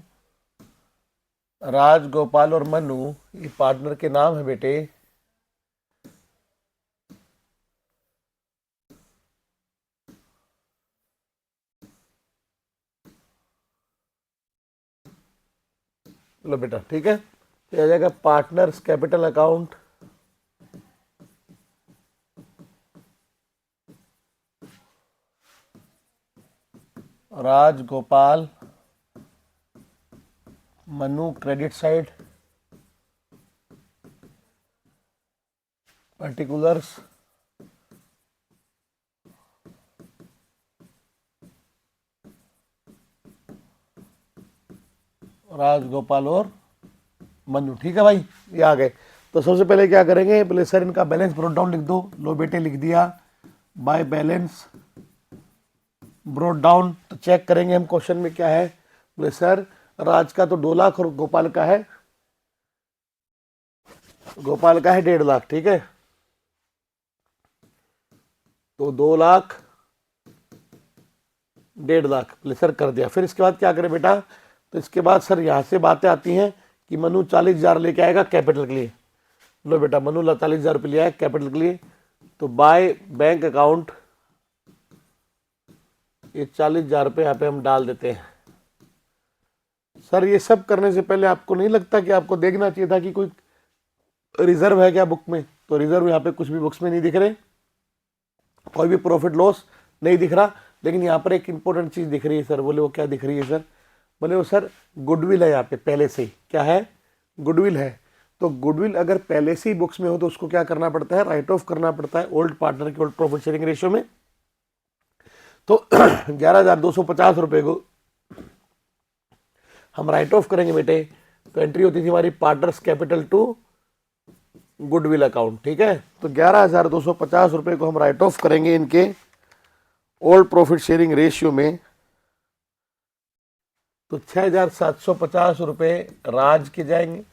राज, गोपाल और मनु, ये पार्टनर के नाम है बेटे। लो बेटा, ठीक है, तो आ जाएगा partners capital account. Raj, Gopal, Manu credit side, particulars, Raj, Gopal और मनु। ठीक है भाई, ये आ गए। तो सबसे पहले क्या करेंगे, पहले सर इनका बैलेंस ब्रोट डाउन लिख दो। लो बेटे, लिख दिया। By balance brought down. तो चेक करेंगे हम क्वेश्चन में क्या है। बोले सर राज का तो 2 लाख और गोपाल का है 1.5 लाख। ठीक है, तो 2 लाख 1.5 लाख पहले सर कर दिया। फिर इसके बाद क्या करें बेटा, तो इसके बाद सर यहाँ से बातें आती हैं कि मनु 40,000 लेके आएगा कैपिटल के लिए। लो बेटा, मनु 40,000 रुपये ले आया कैपिटल के लिए। तो बाय बैंक अकाउंट ये 40,000 रुपये यहाँ पे हम डाल देते हैं। सर ये सब करने से पहले आपको नहीं लगता कि आपको देखना चाहिए था कि कोई रिजर्व है क्या बुक में? तो रिजर्व यहाँ पे कुछ भी बुक्स में नहीं दिख रहे, कोई भी प्रॉफिट लॉस नहीं दिख रहा। लेकिन यहाँ पर एक इंपॉर्टेंट चीज दिख रही है सर। बोले वो क्या दिख रही है सर? बोले वो सर गुडविल है यहाँ पे पहले से ही। क्या है? गुडविल है। तो गुडविल अगर पहले से ही बुक्स में हो तो उसको क्या करना पड़ता है? राइट ऑफ करना पड़ता है ओल्ड पार्टनर के ओल्ड प्रॉफिट शेयरिंग रेशियो में। तो 11,250 रुपये को हम राइट ऑफ करेंगे बेटे। तो एंट्री होती थी हमारी partners capital to goodwill account. ठीक है, तो 11,250 रुपये को हम राइट ऑफ करेंगे इनके ओल्ड प्रॉफिट शेयरिंग रेशियो में। तो 6,750 रुपये राज के जाएंगे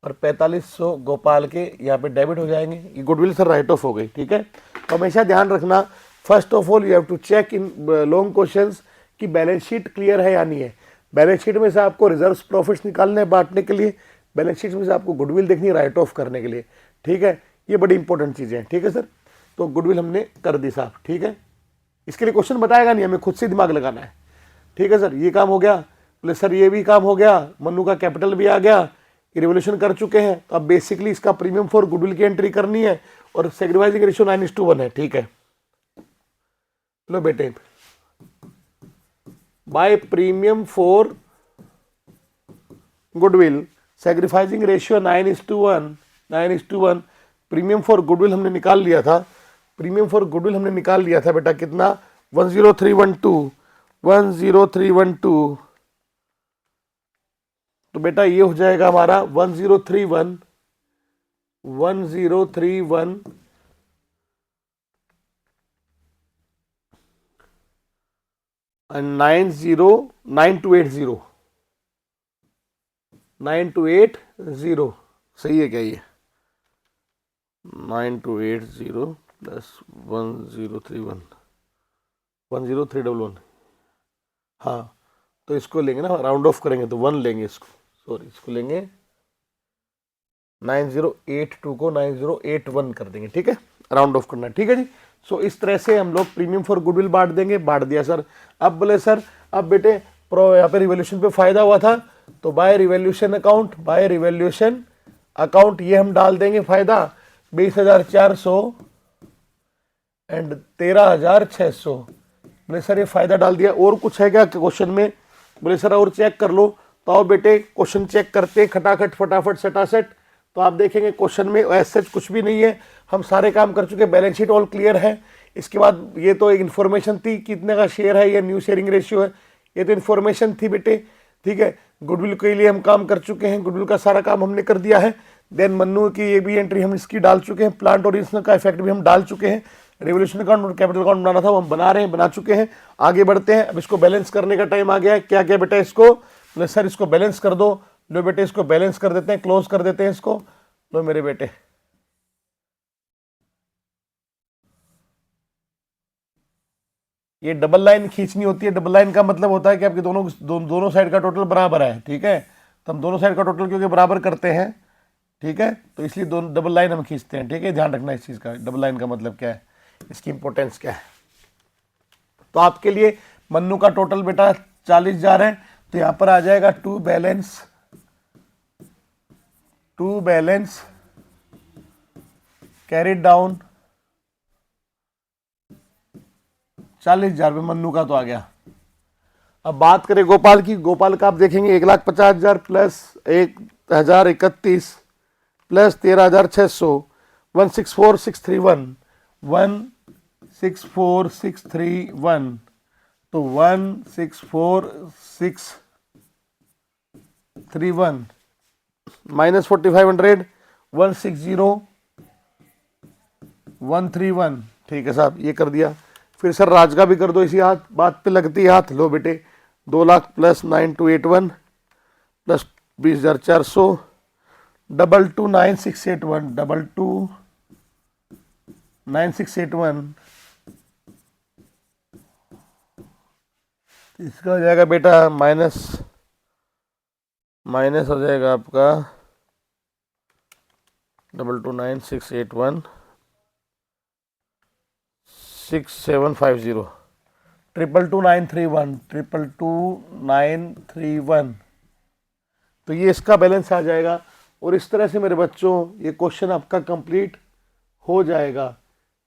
और 4,500 गोपाल के यहाँ पे डेबिट हो जाएंगे। ये गुडविल सर राइट ऑफ हो गई। ठीक है, तो हमेशा ध्यान रखना, first of all you have to check in long questions कि बैलेंस शीट क्लियर है या नहीं है। बैलेंस शीट में से आपको रिजर्व्स प्रॉफिट्स निकालने बांटने के लिए, बैलेंस शीट में से आपको गुडविल देखनी है राइट ऑफ करने के लिए। ठीक है, ये बड़ी इंपॉर्टेंट चीज़ें हैं। ठीक है सर, तो गुडविल हमने कर दी साहब। ठीक है, इसके लिए क्वेश्चन बताएगा नहीं, हमें खुद से दिमाग लगाना है। ठीक है सर, ये काम हो गया। बोले सर ये भी काम हो गया, मनु का कैपिटल भी आ गया, रिवोल्यूशन कर चुके हैं। तो अब बेसिकली इसका प्रीमियम फॉर गुडविल की एंट्री करनी है और सेक्रीफाइसिंग रेशियो 9:1 है। ठीक है, लो बेटे, by premium for goodwill sacrificing ratio 9:1। Premium for goodwill हमने निकाल लिया था। प्रीमियम फॉर गुडविल हमने निकाल लिया था बेटा कितना? 10312। तो बेटा ये हो जाएगा हमारा 1031 and 9280 सही है क्या ये? 9280 प्लस 1031 10311। हाँ, तो इसको लेंगे ना, राउंड ऑफ करेंगे तो 1 लेंगे इसको, सॉरी इसको लेंगे 9082 को 9081 कर देंगे। ठीक है, राउंड ऑफ करना है। ठीक है जी। सो इस तरह से हम लोग प्रीमियम फॉर गुडविल बांट देंगे। बांट दिया सर। अब बोले सर अब बेटे यहाँ पे रिवोल्यूशन पे फायदा हुआ था तो बाय रिवोल्यूशन अकाउंट ये हम डाल देंगे फायदा 20,400 एंड 13,600। बोले सर ये फायदा डाल दिया, और कुछ है क्या क्वेश्चन में? बोले सर और चेक कर लो। तो आओ बेटे क्वेश्चन चेक करते, खटाखट फटाफट सटासट। तो आप देखेंगे क्वेश्चन में ऐसा कुछ भी नहीं है, हम सारे काम कर चुके, बैलेंस शीट ऑल क्लियर है। इसके बाद ये तो एक इन्फॉर्मेशन थी कितने का शेयर है या न्यू शेयरिंग रेशियो है, ये तो इन्फॉर्मेशन थी बेटे। ठीक है, गुडविल के लिए हम काम कर चुके हैं, गुडविल का सारा काम हमने कर दिया है। देन मन्नू की ये भी एंट्री हम इसकी डाल चुके हैं, प्लांट और इसका इफेक्ट भी हम डाल चुके हैं, रिवोल्यूशन अकाउंट और कैपिटल अकाउंट बनाना था वो हम बना रहे हैं, बना चुके हैं। आगे बढ़ते हैं। अब इसको बैलेंस करने का टाइम आ गया है। क्या क्या बेटा इसको, बोले सर इसको बैलेंस कर दो। लो बेटे इसको बैलेंस कर देते हैं, क्लोज कर देते हैं इसको। लो मेरे बेटे, ये डबल लाइन खींचनी होती है। डबल लाइन का मतलब होता है कि आपके दोनों साइड का टोटल बराबर है, ठीक है। तो हम दोनों साइड का टोटल क्योंकि बराबर करते हैं, ठीक है, तो इसलिए दोनों डबल लाइन हम खींचते हैं, ठीक है। ध्यान रखना इस चीज़ का, डबल लाइन का मतलब क्या है, इसकी इंपॉर्टेंस क्या है। तो आपके लिए मन्नू का टोटल बेटा 40,000 है, तो यहां पर आ जाएगा टू बैलेंस कैरिड डाउन 40,000 रुपये मन्नू का तो आ गया। अब बात करें गोपाल की। गोपाल का आप देखेंगे 1,50,000 प्लस 1,031 प्लस 13,600 164,631 164,631 तो 164,631 माइनस 4,500 160,131, ठीक है साहब, ये कर दिया। फिर सर राज का भी कर दो, इसी बात पे लगती है हाथ। लो बेटे 2 लाख प्लस 9281 प्लस 20,400 229681 इसका हो जाएगा बेटा माइनस हो जाएगा आपका 229681 6750 222,931 तो ये इसका बैलेंस आ जाएगा। और इस तरह से मेरे बच्चों ये क्वेश्चन आपका कंप्लीट हो जाएगा।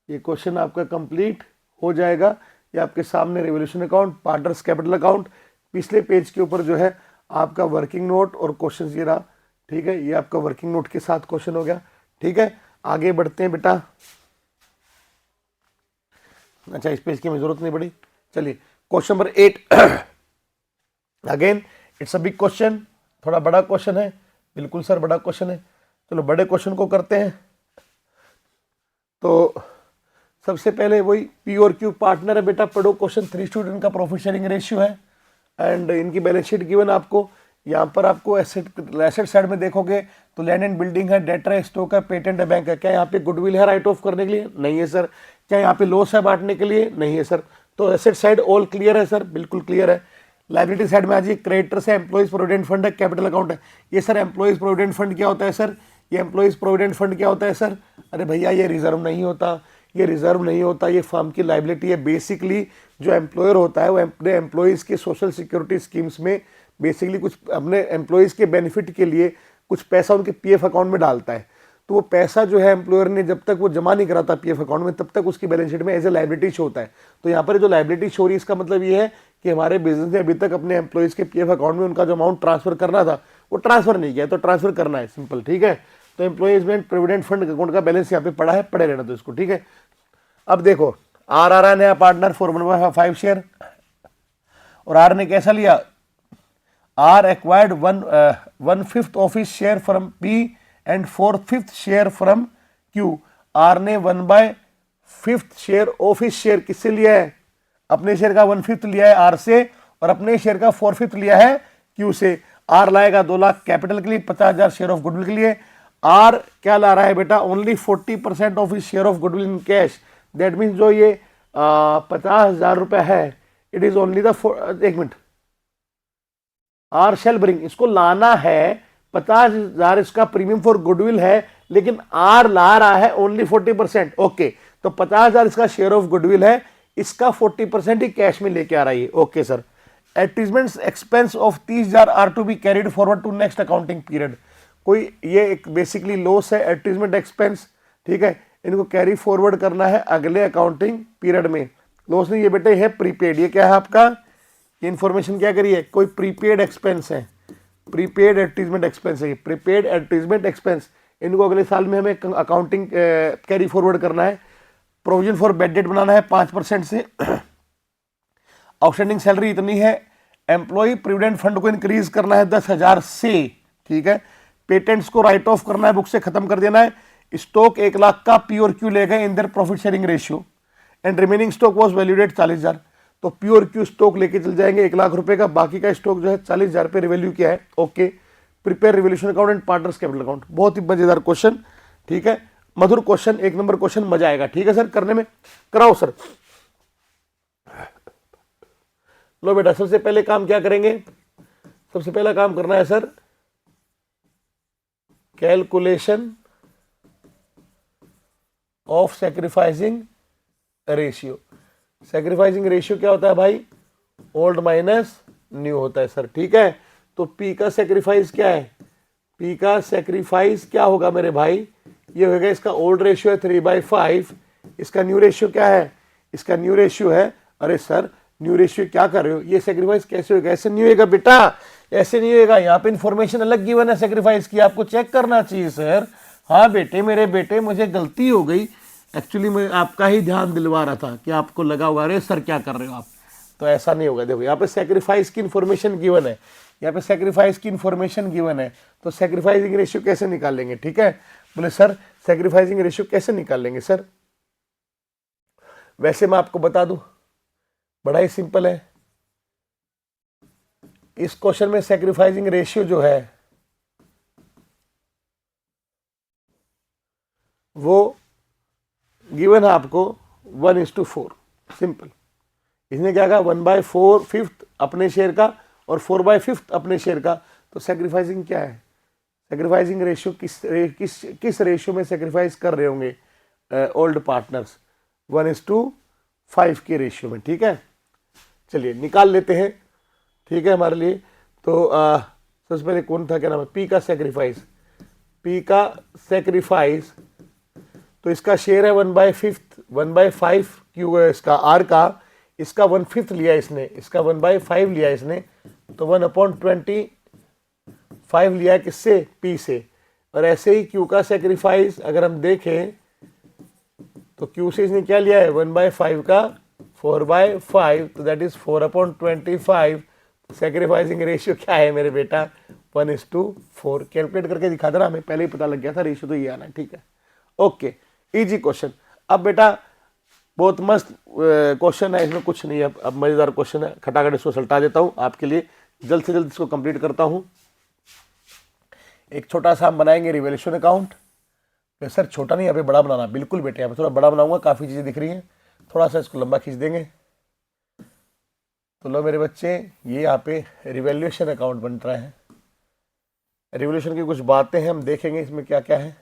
ये क्वेश्चन आपका कंप्लीट हो जाएगा। ये आपके सामने revolution account, partners capital account, पिछले पेज के ऊपर जो है आपका वर्किंग नोट और क्वेश्चन ये रहा, ठीक है। ये आपका वर्किंग नोट के साथ क्वेश्चन हो गया, ठीक है। आगे बढ़ते हैं बेटा। अच्छा इस पेज की हमें जरूरत नहीं पड़ी। चलिए question number 8 again it's a big question, थोड़ा बड़ा क्वेश्चन है। बिल्कुल सर बड़ा क्वेश्चन है। चलो बड़े क्वेश्चन को करते हैं। तो सबसे पहले वही पी और क्यू पार्टनर है बेटा, पढ़ो क्वेश्चन। 3 स्टूडेंट का प्रॉफिट शेयरिंग रेशियो है एंड इनकी बैलेंस शीट गिवन आपको। यहाँ पर आपको एसेट साइड में देखोगे तो लैंड एंड बिल्डिंग है, डेटर है, स्टॉक है, पेटेंट है, बैंक है। क्या यहाँ पे गुडविल है राइट ऑफ करने के लिए? नहीं है सर। क्या यहाँ पे लॉस है बांटने के लिए? नहीं है सर। तो एसेट साइड ऑल क्लियर है सर, बिल्कुल क्लियर है। लाइबिलिटी साइड में आ जाइए, क्रेडिटर्स है, एम्प्लॉइज प्रोविडेंट फंड है, कैपिटल अकाउंट है। ये सर एम्प्लॉइज प्रोविडेंट फंड क्या होता है सर? ये एम्प्लॉइज प्रोविडेंट फंड क्या होता है सर? अरे भैया ये रिजर्व नहीं होता, ये रिजर्व नहीं होता, ये फर्म की लाइबिलिटी है। बेसिकली जो एम्प्लॉयर होता है वो अपने एम्प्लॉइज के सोशल सिक्योरिटी स्कीम्स में बेसिकली कुछ अपने एम्प्लॉइज के बेनिफिट के लिए कुछ पैसा उनके पीएफ अकाउंट में डालता है। तो वो पैसा जो है एम्प्लॉयर ने जब तक वो जमा नहीं कराता पीएफ अकाउंट में तब तक उसकी बैलेंस शीट में एज ए लाइबिलिटी शो होता है। तो यहाँ पर जो लाइबिलिटी शो रही है इसका मतलब ये है कि हमारे बिजनेस ने अभी तक अपने एम्प्लॉइज के पीएफ अकाउंट में उनका जो अमाउंट ट्रांसफर करना था वो ट्रांसफर नहीं किया, तो ट्रांसफर करना है, सिंपल, ठीक है। तो एम्प्लॉइजमेंट प्रोविडेंट फंड अकाउंट का बैलेंस यहाँ पे पड़ा है, पड़े रहना तो इसको, ठीक है। अब देखो आर आ रहा है नया पार्टनर 4/5 शेयर और आर ने कैसा लिया? R acquired 1/5 of his share from P and 4/5 share from Q. R ने 1/5 शेयर ऑफिस शेयर किससे लिया है? अपने शेयर का 1/5 लिया है आर से और अपने शेयर का 4/5 लिया है क्यू से। आर लाएगा 2 लाख कैपिटल के लिए, 50,000 शेयर ऑफ गुडविल के लिए। आर क्या ला रहा है बेटा? Only 40% of his share of goodwill in cash. That means जो ये 50,000 रुपए है इट इज ओनली द, एक मिनट, आर शेल ब्रिंग, इसको लाना है 50,000, इसका प्रीमियम फॉर गुडविल है, लेकिन आर ला रहा है ओनली 40%। ओके, तो 50,000 इसका शेयर ऑफ गुडविल है, इसका 40% ही कैश में लेके आ रहा है। Okay sir. Advertisement expense of 30,000 are to be carried forward to next accounting period. कोई ये एक बेसिकली लॉस है एडवर्टाइजमेंट एक्सपेंस, ठीक है, इनको कैरी फॉरवर्ड करना है अगले अकाउंटिंग पीरियड में। लॉस नहीं, ये बेटे है प्रीपेड। ये क्या है आपका? ये इन्फॉर्मेशन क्या करिए, कोई प्रीपेड एक्सपेंस है, प्रीपेड एडवर्टाइजमेंट एक्सपेंस है, प्रीपेड एडवर्टाइजमेंट एक्सपेंस, इनको अगले साल में हमें अकाउंटिंग कैरी फॉरवर्ड करना है। प्रोविजन फॉर बेड डेट बनाना है 5% से। आउटस्टैंडिंग सैलरी इतनी है। एम्प्लॉय प्रोविडेंट फंड को इंक्रीज करना है 10,000 से, ठीक है। पेटेंट्स को राइट ऑफ करना है, बुक से खत्म कर देना है। स्टॉक 1 लाख का पी और क्यू ले गए in their profit sharing ratio. And remaining stock was valued at 40,000। तो प्योर क्यू स्टॉक लेके चल जाएंगे 1 लाख रुपए का, बाकी का स्टॉक जो है 40,000 पे रिवैल्यू किया है। Okay, prepare revolution account and partners capital account. बहुत ही मजेदार क्वेश्चन, ठीक है, मधुर क्वेश्चन, 1 नंबर क्वेश्चन, मजा आएगा। ठीक है सर, करने में कराओ सर। लो बेटा, सबसे पहले काम क्या करेंगे, सबसे पहला काम करना है sir calculation of sacrificing ratio. Sacrificing ratio क्या होता है भाई, ओल्ड माइनस न्यू होता है सर। ठीक है, तो पी का सैक्रिफाइस क्या है, पी का सैक्रिफाइस क्या होगा मेरे भाई, ये होगा, इसका ओल्ड रेशियो है 3/5, इसका न्यू रेशियो क्या है, इसका न्यू रेशियो है, अरे सर न्यू रेशियो क्या कर रहे हो, ये सैक्रिफाइस कैसे होगा, ऐसे नहीं होगा बेटा, ऐसे नहीं होगा, यहाँ पे इन्फॉर्मेशन अलग गिवन है सैक्रिफाइस की, आपको चेक करना चाहिए सर। हाँ बेटे, मेरे बेटे, मुझे गलती हो गई, एक्चुअली मैं आपका ही ध्यान दिलवा रहा था कि आपको लगा होगा अरे सर क्या कर रहे हो आप, तो ऐसा नहीं होगा। देखो यहाँ पे सैक्रिफाइस की इन्फॉर्मेशन गिवन है, यहाँ पे सैक्रिफाइस की इन्फॉर्मेशन गिवन है, तो सैक्रिफाइसिंग रेशियो कैसे निकाल लेंगे। ठीक है, बोले सर सैक्रिफाइसिंग रेशियो कैसे निकाल लेंगे सर, वैसे मैं आपको बता दूं, बड़ा ही सिंपल है। इस क्वेश्चन में सैक्रिफाइसिंग रेशियो जो है वो गिवन है आपको 1:4, सिंपल। इसने क्या कहा, 1/4 अपने शेयर का और 4/5 अपने शेयर का। तो सैक्रिफाइसिंग क्या है, सैक्रिफाइसिंग रेशियो किस रेशियो में सैक्रिफाइस कर रहे होंगे ओल्ड पार्टनर्स, 1:5 के रेशियो में। ठीक है, चलिए निकाल लेते हैं। ठीक है, हमारे लिए तो सबसे पहले कौन था, क्या नाम है, पी का सैक्रिफाइस, पी का सैक्रिफाइस, तो इसका शेयर है 1/5 क्यों है इसका आर का, इसका 1/5 लिया इसने, इसका 1/5 लिया इसने, तो 1/25 लिया किससे, पी से। और ऐसे ही क्यू का सैक्रिफाइस अगर हम देखें तो क्यू से इसने क्या लिया है, 1/5 का 4/5, तो दैट इज 4/25। सैक्रिफाइसिंग रेशियो क्या है मेरे बेटा, 1:4। कैलकुलेट करके दिखा देना, हमें पहले ही पता लग गया था, रेशियो तो ये आना है। ठीक है, ओके, इजी क्वेश्चन। अब बेटा बहुत मस्त क्वेश्चन है, इसमें कुछ नहीं है, अब मजेदार क्वेश्चन है, खटाखट इसको सल्टा देता हूँ आपके लिए, जल्द से जल्द इसको कंप्लीट करता हूँ। एक छोटा सा हम बनाएंगे रिवैल्यूएशन अकाउंट। सर छोटा नहीं, यहाँ पे बड़ा बनाना, बिल्कुल बेटे यहाँ पे थोड़ा बड़ा बनाऊंगा, काफ़ी चीज़ें दिख रही हैं, थोड़ा सा इसको लंबा खींच देंगे। तो लो मेरे बच्चे, ये यहाँ पे रिवैल्यूएशन अकाउंट बन रहा है। रिवैल्यूएशन की कुछ बातें हैं, हम देखेंगे इसमें क्या क्या है।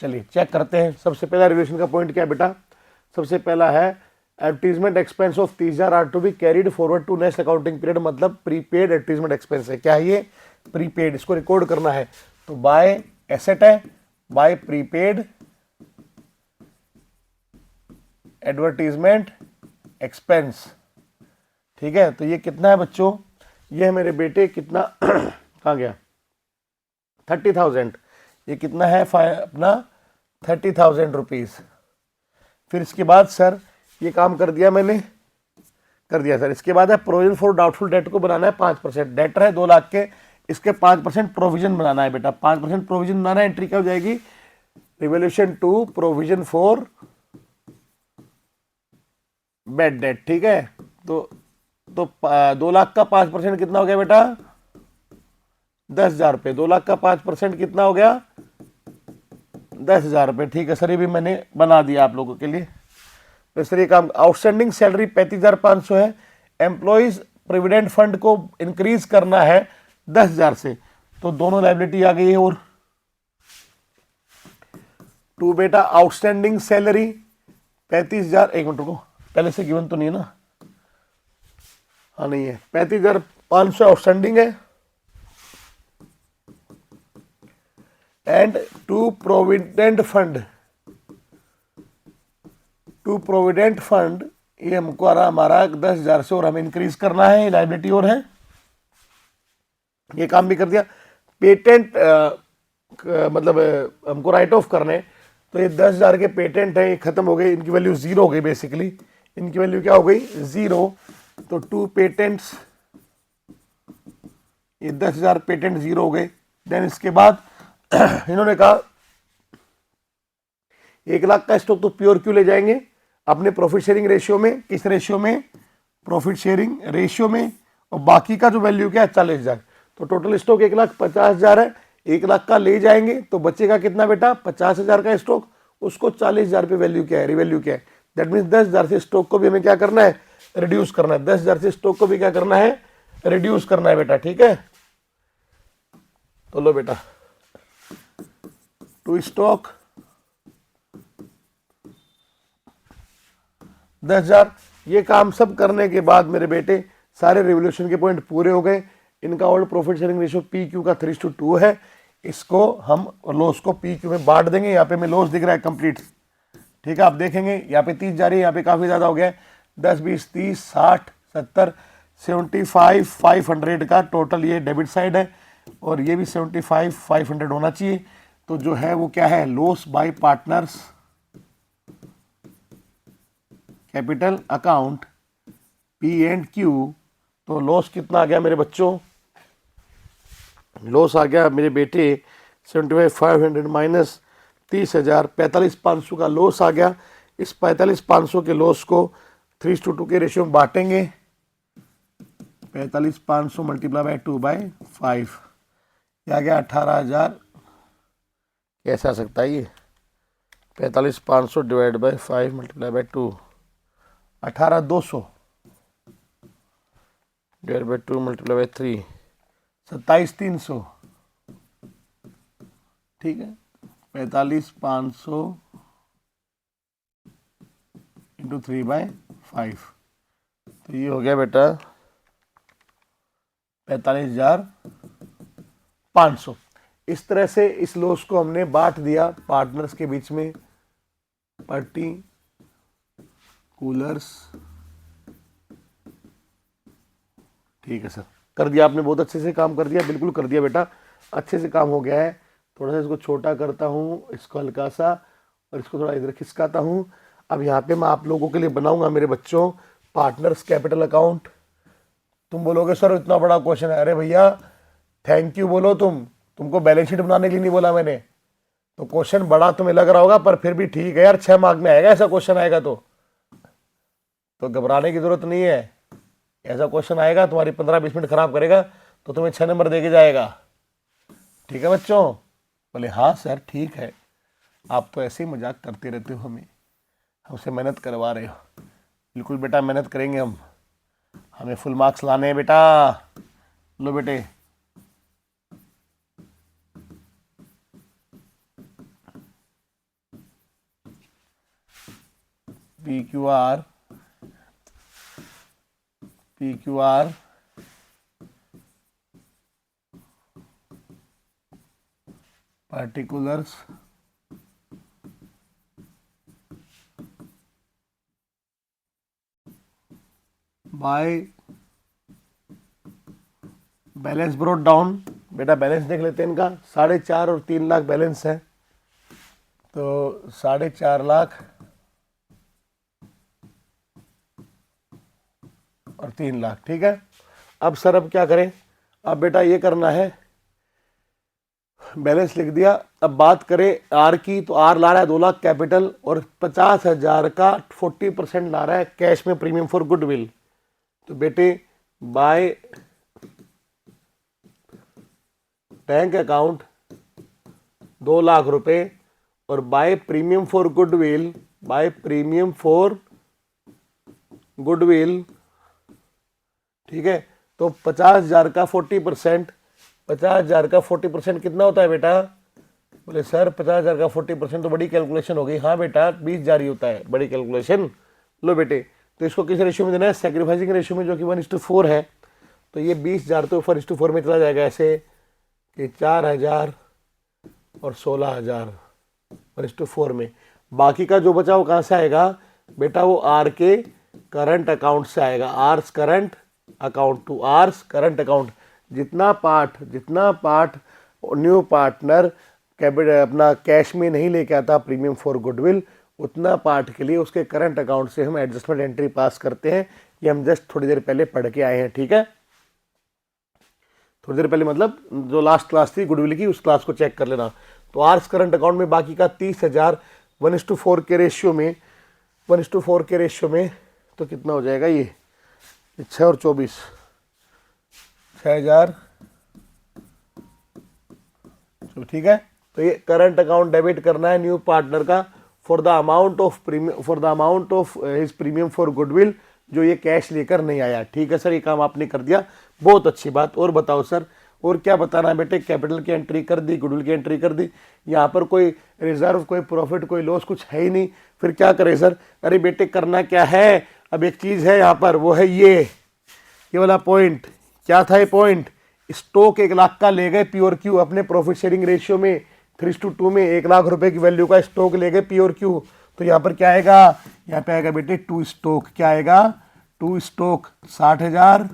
चलिए चेक करते हैं। सबसे पहला रिवैल्यूएशन का पॉइंट क्या है बेटा, सबसे पहला है advertisement expense of 30,000 are to be carried forward to next accounting period, मतलब प्रीपेड एडवर्टीजमेंट एक्सपेंस है। क्या है ये, प्रीपेड, इसको रिकॉर्ड करना है। तो बाय एसेट है, बाय प्रीपेड एडवर्टीजमेंट एक्सपेंस। ठीक है, तो ये कितना है बच्चों, ये है मेरे बेटे कितना कहाँ गया, 30,000। ये कितना है अपना 30,000 रुपीज़। फिर इसके बाद सर ये काम कर दिया मैंने, कर दिया सर। इसके बाद है प्रोविजन फॉर डाउटफुल डेट को बनाना है 5%, डेटर है 2 लाख के, इसके 5% प्रोविजन बनाना है बेटा, 5% प्रोविजन बनाना है। एंट्री क्या हो जाएगी, revaluation to provision for bad debt. ठीक है, तो 2 लाख का 5% कितना हो गया बेटा, 10,000 रुपये। 2 लाख का 5% कितना हो गया, 10,000 रुपये। ठीक है सर, ये भी मैंने बना दिया आप लोगों के लिए। तो सर ये काम, आउटस्टैंडिंग सैलरी 35,500 है, एम्प्लॉइज प्रोविडेंट फंड को इंक्रीज करना है 10,000 से, तो दोनों लायबिलिटी आ गई है। और टू बेटा आउटस्टैंडिंग सैलरी 35,000, एक मिनट रुको, पहले से गिवन तो नहीं है ना, हाँ नहीं है, 35,500 आउटस्टैंडिंग है। And to provident fund, to provident fund ये हमको आ रहा हमारा 10,000 से, और हमें इंक्रीज करना है, लायबिलिटी और है, ये काम भी कर दिया। पेटेंट मतलब हमको राइट ऑफ करने, तो ये 10,000 के पेटेंट है, ये खत्म हो गए, इनकी वैल्यू 0 हो गई बेसिकली, इनकी वैल्यू क्या हो गई 0। तो 2 पेटेंट्स, ये 10,000 पेटेंट 0 हो गए। देन इसके बाद इन्होंने कहा 1,00,000 का स्टॉक तो प्योर क्यों ले जाएंगे अपने प्रॉफिट शेयरिंग रेशियो में। किस रेशियो में? प्रॉफिट शेयरिंग रेशियो में। और बाकी का जो वैल्यू क्या है 40,000। तो टोटल स्टॉक 1,50,000 है, 1,00,000 का ले जाएंगे तो बचेगा कितना बेटा 50,000 का स्टॉक, उसको 40,000 पे वैल्यू क्या है, रिवैल्यू क्या है। दैट मीन्स 10,000 से स्टॉक को भी हमें क्या करना है, रिड्यूस करना है। 10,000 से स्टॉक को भी क्या करना है, रिड्यूस करना है बेटा, ठीक है। तो लो बेटा, टू स्टॉक 10,000। ये काम सब करने के बाद मेरे बेटे सारे रिवोल्यूशन के पॉइंट पूरे हो गए। इनका old profit sharing ratio P Q का 3:2 है। इसको हम लॉस को पी क्यू में बांट देंगे। यहाँ पे हमें लॉस दिख रहा है कंप्लीट, ठीक है। आप देखेंगे यहाँ पे 30 जा रही है, यहाँ पे काफ़ी ज़्यादा हो गया है। 10, 20, 30, 60, 70, 75, 500 का टोटल ये डेबिट साइड है, और ये भी 75, 500 होना चाहिए। तो जो है वो क्या है, loss by partners capital account P and Q. तो लॉस कितना आ गया मेरे बच्चों, लॉस आ गया मेरे बेटे 75,500 माइनस 30,000, 45,500 का लॉस आ गया। इस 45,500 के लॉस को 3:2 के रेशियो में बांटेंगे। 45,500 मल्टीप्लाई बाय 2/5, ये आ गया 18,000। कैसे आ सकता है ये, 45,500 divide by 5 multiply by 2, 18,200 divide by 2 multiply by 3, 27,300, ठीक है। 45,500 इंटू 3/5, तो ये हो गया बेटा 45,500। इस तरह से इस लॉस को हमने बांट दिया पार्टनर्स के बीच में, पर्टिकुलर्स, ठीक है सर। कर दिया आपने, बहुत अच्छे से काम कर दिया, बिल्कुल कर दिया बेटा, अच्छे से काम हो गया है। थोड़ा सा इसको छोटा करता हूँ, इसको हल्का सा, और इसको थोड़ा इधर खिसकाता हूँ। अब यहाँ पे मैं आप लोगों के लिए बनाऊंगा मेरे बच्चों पार्टनर्स कैपिटल अकाउंट। तुम बोलोगे सर इतना बड़ा क्वेश्चन है, अरे भैया थैंक यू बोलो, तुमको बैलेंस शीट बनाने के लिए नहीं बोला मैंने। तो क्वेश्चन बड़ा तुम्हें लग रहा होगा, पर फिर भी ठीक है यार, 6 मार्क में आएगा ऐसा क्वेश्चन आएगा तो घबराने की जरूरत नहीं है। ऐसा क्वेश्चन आएगा तुम्हारी 15-20 मिनट खराब करेगा, तो तुम्हें 6 नंबर दे के जाएगा, ठीक है बच्चों। बोले हाँ सर ठीक है, आप तो ऐसे ही मजाक करते रहते हो, हमसे मेहनत करवा रहे हो। बिल्कुल बेटा मेहनत करेंगे हम, हमें फुल मार्क्स लाने हैं बेटा। लो बेटे, P Q R particulars by balance brought down. बेटा बैलेंस देख लेते हैं इनका, 4.5 और 3 लाख बैलेंस है। तो 4.5 लाख और 3 लाख, ठीक है। अब सर अब क्या करें, अब बेटा ये करना है, बैलेंस लिख दिया। अब बात करें आर की, तो आर ला रहा है 2 लाख कैपिटल, और 50,000 का 40% ला रहा है कैश में प्रीमियम फॉर गुडविल। तो बेटे बाय बैंक अकाउंट 2 लाख रुपए, और बाय प्रीमियम फॉर गुडविल, ठीक है। तो 50,000 का 40%, 50,000 का 40% कितना होता है बेटा। बोले सर 50,000 का 40% तो बड़ी कैलकुलेशन हो गई। हाँ बेटा 20 जारी होता है, बड़ी कैलकुलेशन। लो बेटे, तो इसको किस रेशियो में देना है, सेक्रीफाइसिंग रेशियो में, जो कि 1:4 है। तो ये 20,000 तो 1:4 में चला जाएगा, ऐसे कि 4,000 और 16,000 1:4 में। बाकी का जो बचा वो कहाँ से आएगा बेटा, वो आर के करंट अकाउंट से आएगा। R's current account to R's current account. जितना पार्ट न्यू पार्टनर कैपिटल अपना कैश में नहीं लेके आता प्रीमियम फॉर गुडविल, उतना पार्ट के लिए उसके करंट अकाउंट से हम एडजस्टमेंट एंट्री पास करते हैं। ये हम जस्ट थोड़ी देर पहले पढ़ के आए हैं, ठीक है। थोड़ी देर पहले मतलब जो लास्ट क्लास थी गुडविल की, उस क्लास को चेक कर लेना। तो आर्स करंट अकाउंट में बाकी का 30,000 1:4 के रेशियो में, 1:4 के रेशियो में, तो कितना हो जाएगा ये 6 और 24, 6,000, चलो ठीक है। तो ये करंट अकाउंट डेबिट करना है न्यू पार्टनर का for the amount of premium, for the amount of his premium for goodwill, जो ये कैश लेकर नहीं आया। ठीक है सर, ये काम आपने कर दिया, बहुत अच्छी बात। और बताओ सर, और क्या बताना है बेटे? कैपिटल की एंट्री कर दी, गुडविल की एंट्री कर दी, यहाँ पर कोई रिजर्व, कोई प्रॉफिट, कोई लॉस कुछ है ही नहीं, फिर क्या करें सर? अरे बेटे करना क्या है, अब एक चीज़ है यहाँ पर, वो है ये वाला पॉइंट। क्या था ये पॉइंट? स्टॉक 1 लाख का ले गए पी और क्यू अपने प्रॉफिट शेयरिंग रेशियो में 3:2 में, 1 लाख रुपए की वैल्यू का स्टॉक ले गए पी और क्यू। तो यहाँ पर क्या आएगा? यहाँ पे आएगा बेटे टू स्टॉक। क्या आएगा? टू स्टॉक 60,000,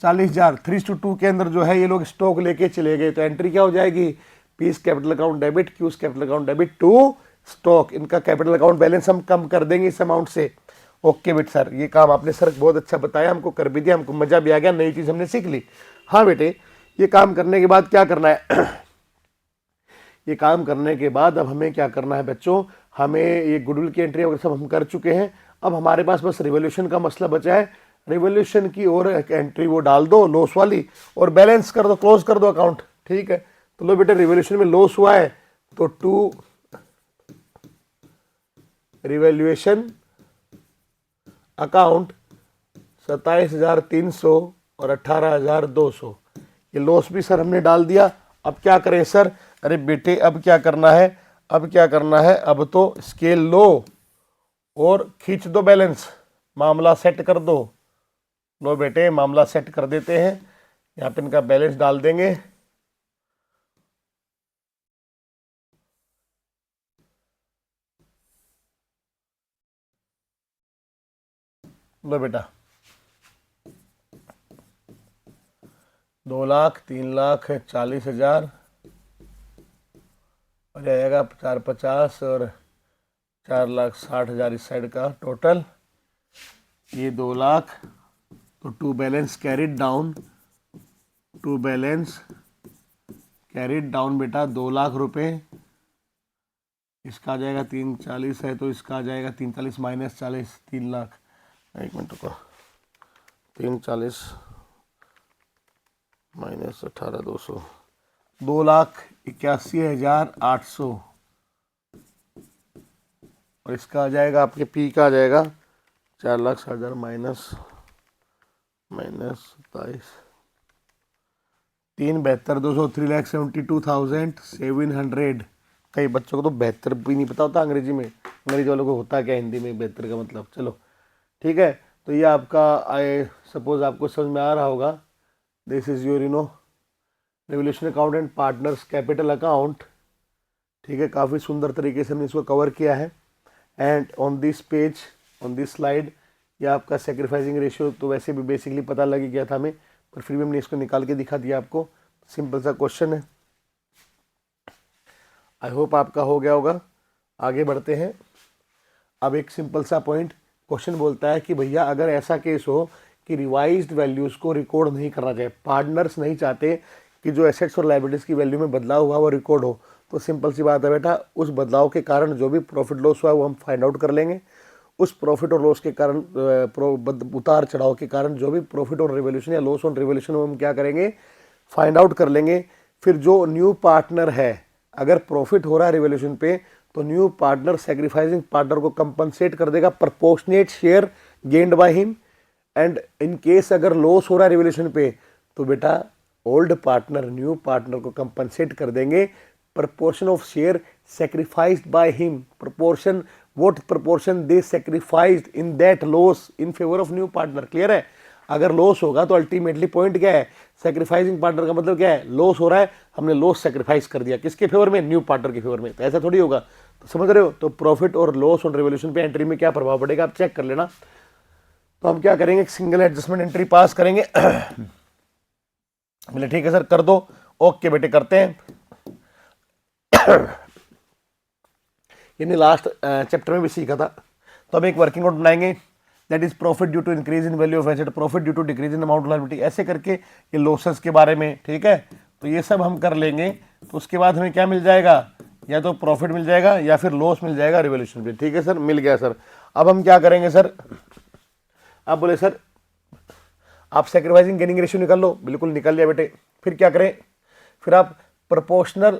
40,000, 3:2 के अंदर जो है ये लोग स्टॉक लेके चले गए। तो एंट्री क्या हो जाएगी? P's capital account debit, Q's capital account debit to stock. इनका कैपिटल अकाउंट बैलेंस हम कम कर देंगे इस अमाउंट से। ओके बेटे सर, ये काम आपने सर बहुत अच्छा बताया, हमको कर भी दिया, हमको मजा भी आ गया, नई चीज हमने सीख ली। हाँ बेटे, ये काम करने के बाद क्या करना है? ये काम करने के बाद अब हमें क्या करना है बच्चों? हमें ये गुडविल की एंट्री वगैरह सब हम कर चुके हैं। अब हमारे पास बस रिवोल्यूशन का मसला बचा है। रिवोल्यूशन की और एंट्री वो डाल दो लॉस वाली, और बैलेंस कर दो, क्लोज कर दो अकाउंट। ठीक है, तो लो बेटे, रिवोल्यूशन में लॉस हुआ है तो टू रिवैल्यूएशन अकाउंट 27,300 और 18,200, ये लॉस भी सर हमने डाल दिया। अब क्या करें सर? अरे बेटे अब क्या करना है? अब क्या करना है? अब तो स्केल लो और खींच दो बैलेंस, मामला सेट कर दो। लो बेटे, मामला सेट कर देते हैं, यहाँ पे इनका बैलेंस डाल देंगे। लो बेटा, 2 लाख, 3 लाख, 40,000 हो जाएगा, 450 और 4,60,000 इस साइड का टोटल, ये 2 लाख। तो to balance carried down, to balance carried down बेटा 2 लाख रुपए। इसका आ जाएगा 340 है तो इसका आ जाएगा 340 माइनस 40, 3 लाख। एक मिनट रुको, 340 माइनस 18,200, 2,81,800। और इसका आ जाएगा आपके पी का आ जाएगा 4,60,000 माइनस 27, 3,72,200, 3,72,700। कई बच्चों को तो बेहतर भी नहीं पता होता अंग्रेजी में, अंग्रेजी वालों को होता क्या हिंदी में बेहतर का मतलब। चलो ठीक है, तो ये आपका आई सपोज आपको समझ में आ रहा होगा। This is your revolution account and partners capital account. ठीक है, काफ़ी सुंदर तरीके से हमने इसको कवर किया है। And on this page, on this slide, ये आपका सेक्रीफाइसिंग रेशियो तो वैसे भी बेसिकली पता लग ही गया था हमें, पर फिर भी हमने इसको निकाल के दिखा दिया आपको। सिंपल सा क्वेश्चन है, आई होप आपका हो गया होगा। आगे बढ़ते हैं। अब एक सिंपल सा पॉइंट, क्वेश्चन बोलता है कि भैया अगर ऐसा केस हो कि रिवाइज्ड वैल्यूज़ को रिकॉर्ड नहीं करना चाहिए, पार्टनर्स नहीं चाहते कि जो एसेट्स और लायबिलिटीज़ की वैल्यू में बदलाव हुआ वो रिकॉर्ड हो, तो सिंपल सी बात है बेटा, उस बदलाव के कारण जो भी प्रॉफिट लॉस हुआ है वो हम फाइंड आउट कर लेंगे। उस प्रॉफिट और लॉस के कारण, उतार चढ़ाव के कारण जो भी प्रॉफिट और रिवोल्यूशन या लॉस ऑन रिवोल्यूशन वो हम क्या करेंगे? फाइंड आउट कर लेंगे। फिर जो न्यू पार्टनर है, अगर प्रॉफिट हो रहा है रिवोल्यूशन पे, तो न्यू पार्टनर सेक्रीफाइसिंग पार्टनर को कंपनसेट कर देगा proportionate share gained by him. And in case अगर लॉस हो रहा है रिवोल्यूशन पे, तो बेटा ओल्ड पार्टनर न्यू पार्टनर को कंपनसेट कर देंगे proportion of share sacrificed by him. Proportion, what proportion they sacrificed in that loss in favour of new partner. Clear है? अगर लॉस होगा तो अल्टीमेटली पॉइंट क्या है? सेक्रीफाइसिंग पार्टनर का मतलब क्या है? लॉस हो रहा है, हमने लॉस सेक्रीफाइस कर दिया, किसके फेवर में? न्यू पार्टनर के फेवर में। तो ऐसा थोड़ी होगा, तो समझ रहे हो? तो प्रॉफिट और लॉस ऑन रिवोल्यूशन पे एंट्री में क्या प्रभाव पड़ेगा आप चेक कर लेना। तो हम क्या करेंगे? सिंगल एडजस्टमेंट एंट्री पास करेंगे। बोले ठीक है सर कर दो। ओके बेटे करते हैं। यानी लास्ट चैप्टर में भी सीखा था। तो अब एक वर्किंग नोट बनाएंगे, that is profit due to increase in value of asset, profit due to decrease in amount of liability, ऐसे करके ये लॉसेस के बारे में, ठीक है। तो ये सब हम कर लेंगे, तो उसके बाद हमें क्या मिल जाएगा, या तो प्रॉफिट मिल जाएगा या फिर लॉस मिल जाएगा रिवोल्यूशन पे, ठीक है सर, मिल गया सर। अब हम क्या करेंगे सर, आप बोले सर आप सेक्रीफाइसिंग गेनिंग रेशियो निकाल लो, बिल्कुल निकल लिया बेटे। फिर क्या करें, फिर आप proportional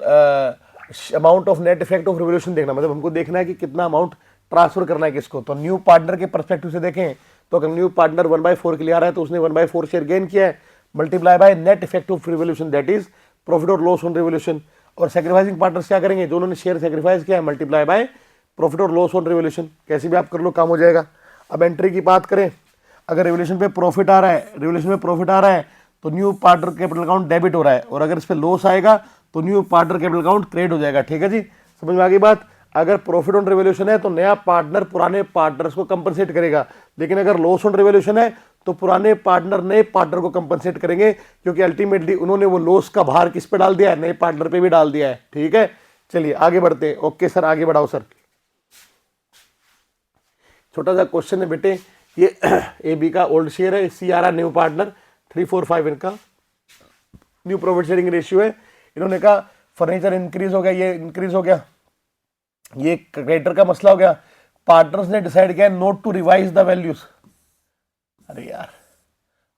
amount of net effect of revolution देखना, मतलब हमको देखना है कि कितना अमाउंट ट्रांसफर करना है किसको। तो न्यू पार्टनर के परस्पेक्टिव से देखें तो अगर न्यू पार्टनर 1/4 के लिए आ रहा है तो उसने 1/4 शेयर गेन किया है, multiply by net effect of revolution, that is profit और लॉस ऑन रिवोल्यूशन। और सेक्रीफाइसिंग पार्टनर्स क्या करेंगे, जो उन्होंने शेयर सेक्रीफाइस किया है, मल्टीप्लाई बाय प्रॉफिट और लॉस ऑन रिवोल्यूशन, कैसे भी आप कर लो, काम हो जाएगा। अब एंट्री की बात करें, अगर रिवोल्यूशन पे प्रॉफिट आ रहा है, रिवोल्यूशन में प्रॉफिट आ रहा है तो new partner capital account debit हो रहा है, और अगर इस पे लॉस आएगा तो new partner capital account credit हो जाएगा, ठीक है जी, समझ में आ गई बात। अगर प्रॉफिट ऑन रिवोल्यूशन है तो नया पार्टनर पुराने पार्टनर्स को कंपनसेट करेगा, लेकिन अगर लॉस ऑन रिवोल्यूशन है तो पुराने पार्टनर नए पार्टनर को कंपनसेट करेंगे, क्योंकि अल्टीमेटली उन्होंने वो लॉस का भार किस पे डाल दिया है, नए पार्टनर पे भी डाल दिया है, ठीक है। चलिए आगे बढ़ते हैं, ओके सर आगे बढ़ाओ सर। छोटा सा क्वेश्चन है बेटे, ये ए बी का ओल्ड शेयर है, सी आ रहा न्यू पार्टनर 345 इनका न्यू प्रॉफिट शेयरिंग रेशियो है। इन्होंने कहा फर्नीचर इंक्रीज हो गया, ये इंक्रीज हो गया, ये क्रेडिटर का मसला हो गया, पार्टनर्स ने डिसाइड किया not to revise the values, अरे यार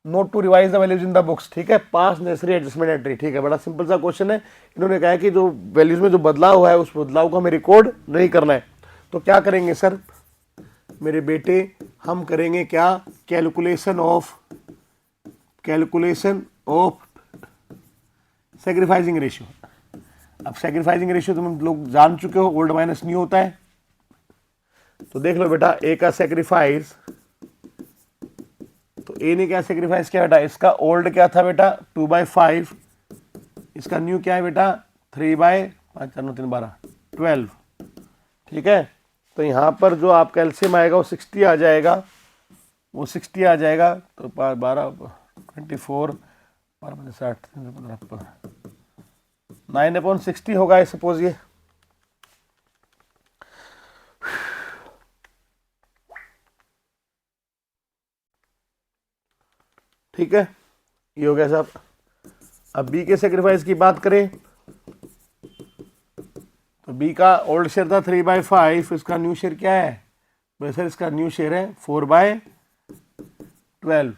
not to revise the values in the books, ठीक है, पास नेसेसरी एडजस्टमेंट एंट्री, ठीक है, बड़ा सिंपल सा क्वेश्चन है। इन्होंने कहा है कि जो वैल्यूज में जो बदलाव हुआ है उस बदलाव को हमें रिकॉर्ड नहीं करना है, तो क्या करेंगे सर मेरे बेटे, हम करेंगे क्या, कैलकुलेशन ऑफ सेक्रीफाइसिंग रेशियो। अब सेक्रीफाइसिंग रेशियो तुम लोग जान चुके हो, ओल्ड माइनस न्यू होता है, तो देख लो बेटा ए का सेक्रीफाइस, तो ए ने क्या सेक्रीफाइस किया बेटा, इसका ओल्ड क्या था बेटा 2/5, इसका न्यू क्या है बेटा 3/5, ठीक है। तो यहाँ पर जो आपका एलसीएम आएगा वो 60 आ जाएगा, वो 60 आ जाएगा, तो 12 24 12 60 9/60 होगा सपोज ये, ठीक है, ये हो गया साहब। अब बी के सेक्रीफाइस की बात करें तो बी का ओल्ड शेयर था 3/5, इसका न्यू शेयर क्या है वैसे, इसका न्यू शेयर है 4/12,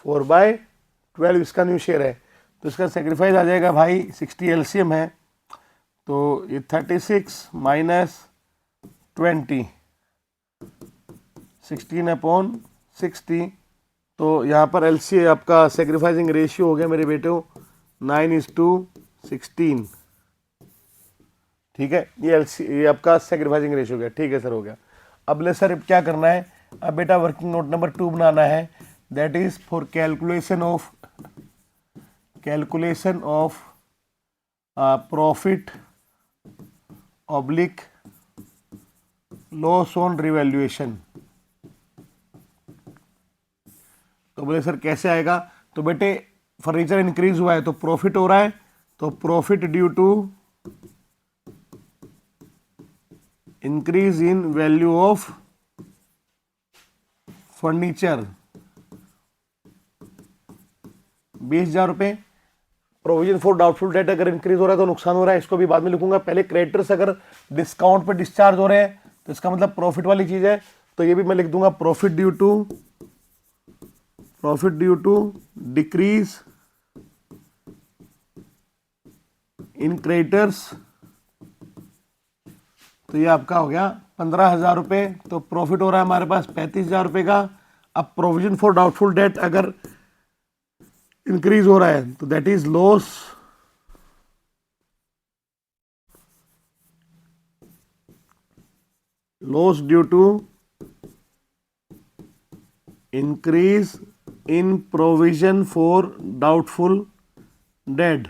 4/12 इसका न्यू शेयर है, तो इसका सेक्रीफाइस आ जाएगा भाई 60 एलसीएम है, तो ये 36 माइनस 20 16/60, तो यहाँ पर एलसी आपका सेक्रीफाइसिंग रेशियो हो गया मेरे बेटो 9:16, ठीक है, ये आपका सेक्रीफाइसिंग रेशियो हो गया, ठीक है सर हो गया। अब ले सर क्या करना है, अब बेटा वर्किंग नोट नंबर 2 बनाना है, that is for calculation of profit oblique loss on revaluation. तो बोले सर कैसे आएगा, तो बेटे फर्नीचर इंक्रीज हुआ है तो प्रॉफिट हो रहा है, तो profit due to increase in value of furniture 20,000 रुपये। प्रोविजन फॉर डाउटफुल डेट अगर इंक्रीज हो रहा है तो नुकसान हो रहा है, इसको भी बाद में लिखूंगा, पहले क्रेडिटर्स अगर डिस्काउंट पे डिस्चार्ज हो रहे हैं तो इसका मतलब प्रॉफिट वाली चीज है, तो ये भी मैं लिख दूंगा profit due to decrease in creditors, तो ये आपका हो गया 15,000 रुपये, तो प्रॉफिट हो रहा है हमारे पास 35,000 रुपये का। अब प्रोविजन फॉर डाउटफुल डेट अगर इंक्रीज हो रहा है तो that is loss due to increase in provision for doubtful debt,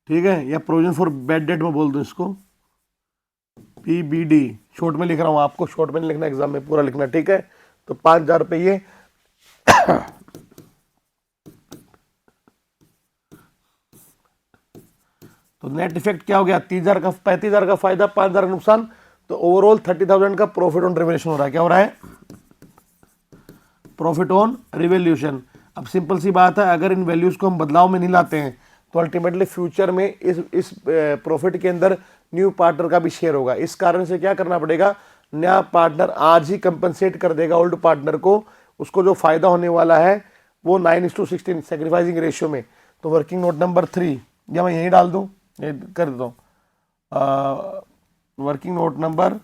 ठीक है, या प्रोविजन फॉर बैड डेट में बोल दो इसको, PBD शॉर्ट में लिख रहा हूं, आपको शॉर्ट में नहीं लिखना, एग्जाम में पूरा लिखना, ठीक है। तो 5,000 रुपये ये तो नेट इफेक्ट क्या हो गया, 30,000 का 35,000 का फायदा, 5,000 का नुकसान, तो ओवरऑल 30,000 का प्रॉफिट ऑन रिवोल्यूशन हो रहा है। क्या हो रहा है? Profit on revolution. अब सिंपल सी बात है, अगर इन वैल्यूज को हम बदलाव में नहीं लाते हैं तो अल्टीमेटली फ्यूचर में इस प्रॉफिट के अंदर न्यू पार्टनर का भी शेयर होगा। इस कारण से क्या करना पड़ेगा, नया पार्टनर आज ही कंपनसेट कर देगा ओल्ड पार्टनर को, उसको जो फायदा होने वाला है वो 9:16 सेक्रीफाइसिंग रेशियो में। तो वर्किंग नोट नंबर 3 या मैं यहीं डाल दूं, ये कर देता हूँ। वर्किंग नोट नंबर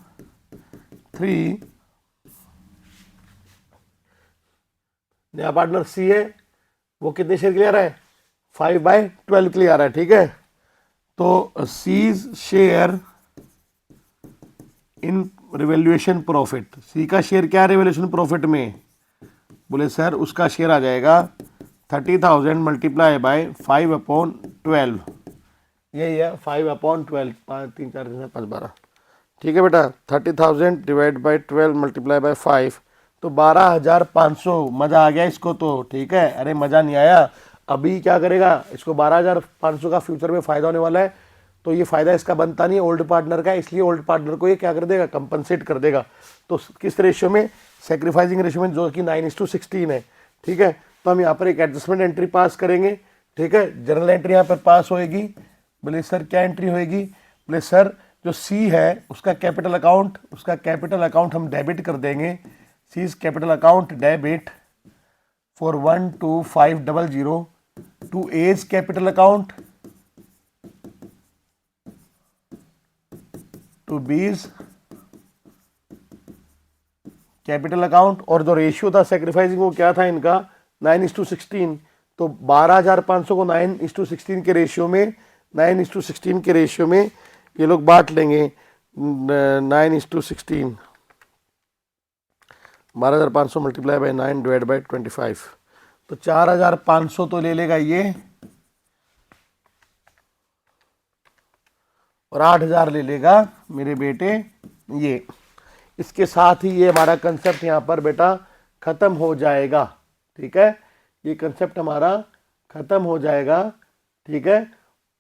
3, नया पार्टनर सी है, वो कितने शेयर के लिए आ रहा है? 5/12 के लिए आ रहा है। ठीक है, तो C's share in revaluation profit, C का शेयर क्या है रिवैल्यूएशन प्रॉफिट में? बोले सर उसका शेयर आ जाएगा 30,000 मल्टीप्लाई बाय 5/12, यही है 5/12, 5 3 4 5 12। ठीक है बेटा, 30,000 डिवाइड बाई 12 मल्टीप्लाई बाय 5, तो 12,500। मज़ा आ गया इसको तो? ठीक है, अरे मज़ा नहीं आया। अभी क्या करेगा, इसको 12,500 का फ्यूचर में फ़ायदा होने वाला है, तो ये फ़ायदा इसका बनता नहीं है ओल्ड पार्टनर का, इसलिए ओल्ड पार्टनर को ये क्या कर देगा, कंपनसेट कर देगा। तो किस रेशियो में? सेक्रीफाइसिंग रेशियो में, जो कि 9:16 है। ठीक है, तो हम यहाँ पर एक एडजस्टमेंट एंट्री पास करेंगे। ठीक है, जनरल एंट्री यहाँ पर पास होएगी। बोले सर क्या एंट्री होएगी? बोले सर जो सी है उसका कैपिटल अकाउंट हम डेबिट कर देंगे। C is capital account debit for 12500 to A's capital account to B's capital account. और जो रेशियो था सेक्रीफाइसिंग वो क्या था इनका? 9:16। तो 12,500 को 9:16 के रेशियो में, 9:16 के रेशियो में ये लोग बांट लेंगे। 9:16, 12,500 मल्टीप्लाई बाई 9 डिवाइड बाई 25, तो 4,500 तो ले लेगा ये, और 8,000 ले लेगा मेरे बेटे ये। इसके साथ ही ये हमारा कंसेप्ट यहाँ पर बेटा खत्म हो जाएगा। ठीक है, ये कंसेप्ट हमारा खत्म हो जाएगा। ठीक है,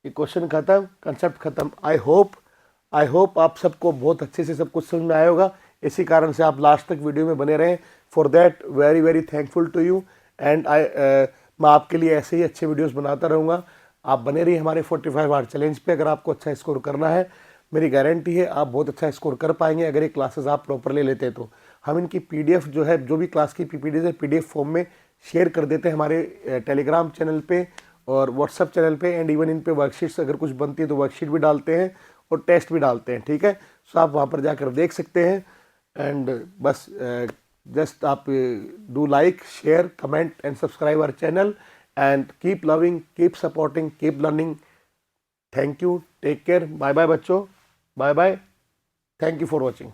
ये क्वेश्चन खत्म, कंसेप्ट खत्म। आई होप आप सबको बहुत अच्छे से सब कुछ समझ में आया होगा। इसी कारण से आप लास्ट तक वीडियो में बने रहें। For that very very thankful to you, and मैं आपके लिए ऐसे ही अच्छे वीडियोस बनाता रहूँगा। आप बने रहिए हमारे 45 आवर चैलेंज पे। अगर आपको अच्छा स्कोर करना है, मेरी गारंटी है आप बहुत अच्छा स्कोर कर पाएंगे अगर ये क्लासेस आप प्रॉपरली लेते हैं। तो हम इनकी पीडीएफ जो है, जो भी क्लास की पीपीडीएफ है, पीडीएफ फॉर्म में शेयर कर देते हैं हमारे टेलीग्राम चैनल पे और व्हाट्सअप चैनल पे, एंड इवन इन पे वर्कशीट्स अगर कुछ बनती है तो वर्कशीट भी डालते हैं और टेस्ट भी डालते हैं। ठीक है, सो आप वहाँ पर जाकर देख सकते हैं। एंड बस जस्ट आप do like, share, comment and subscribe our channel, and keep loving, keep supporting, keep learning. Thank you, take care, bye bye बच्चों, bye bye, thank you for watching.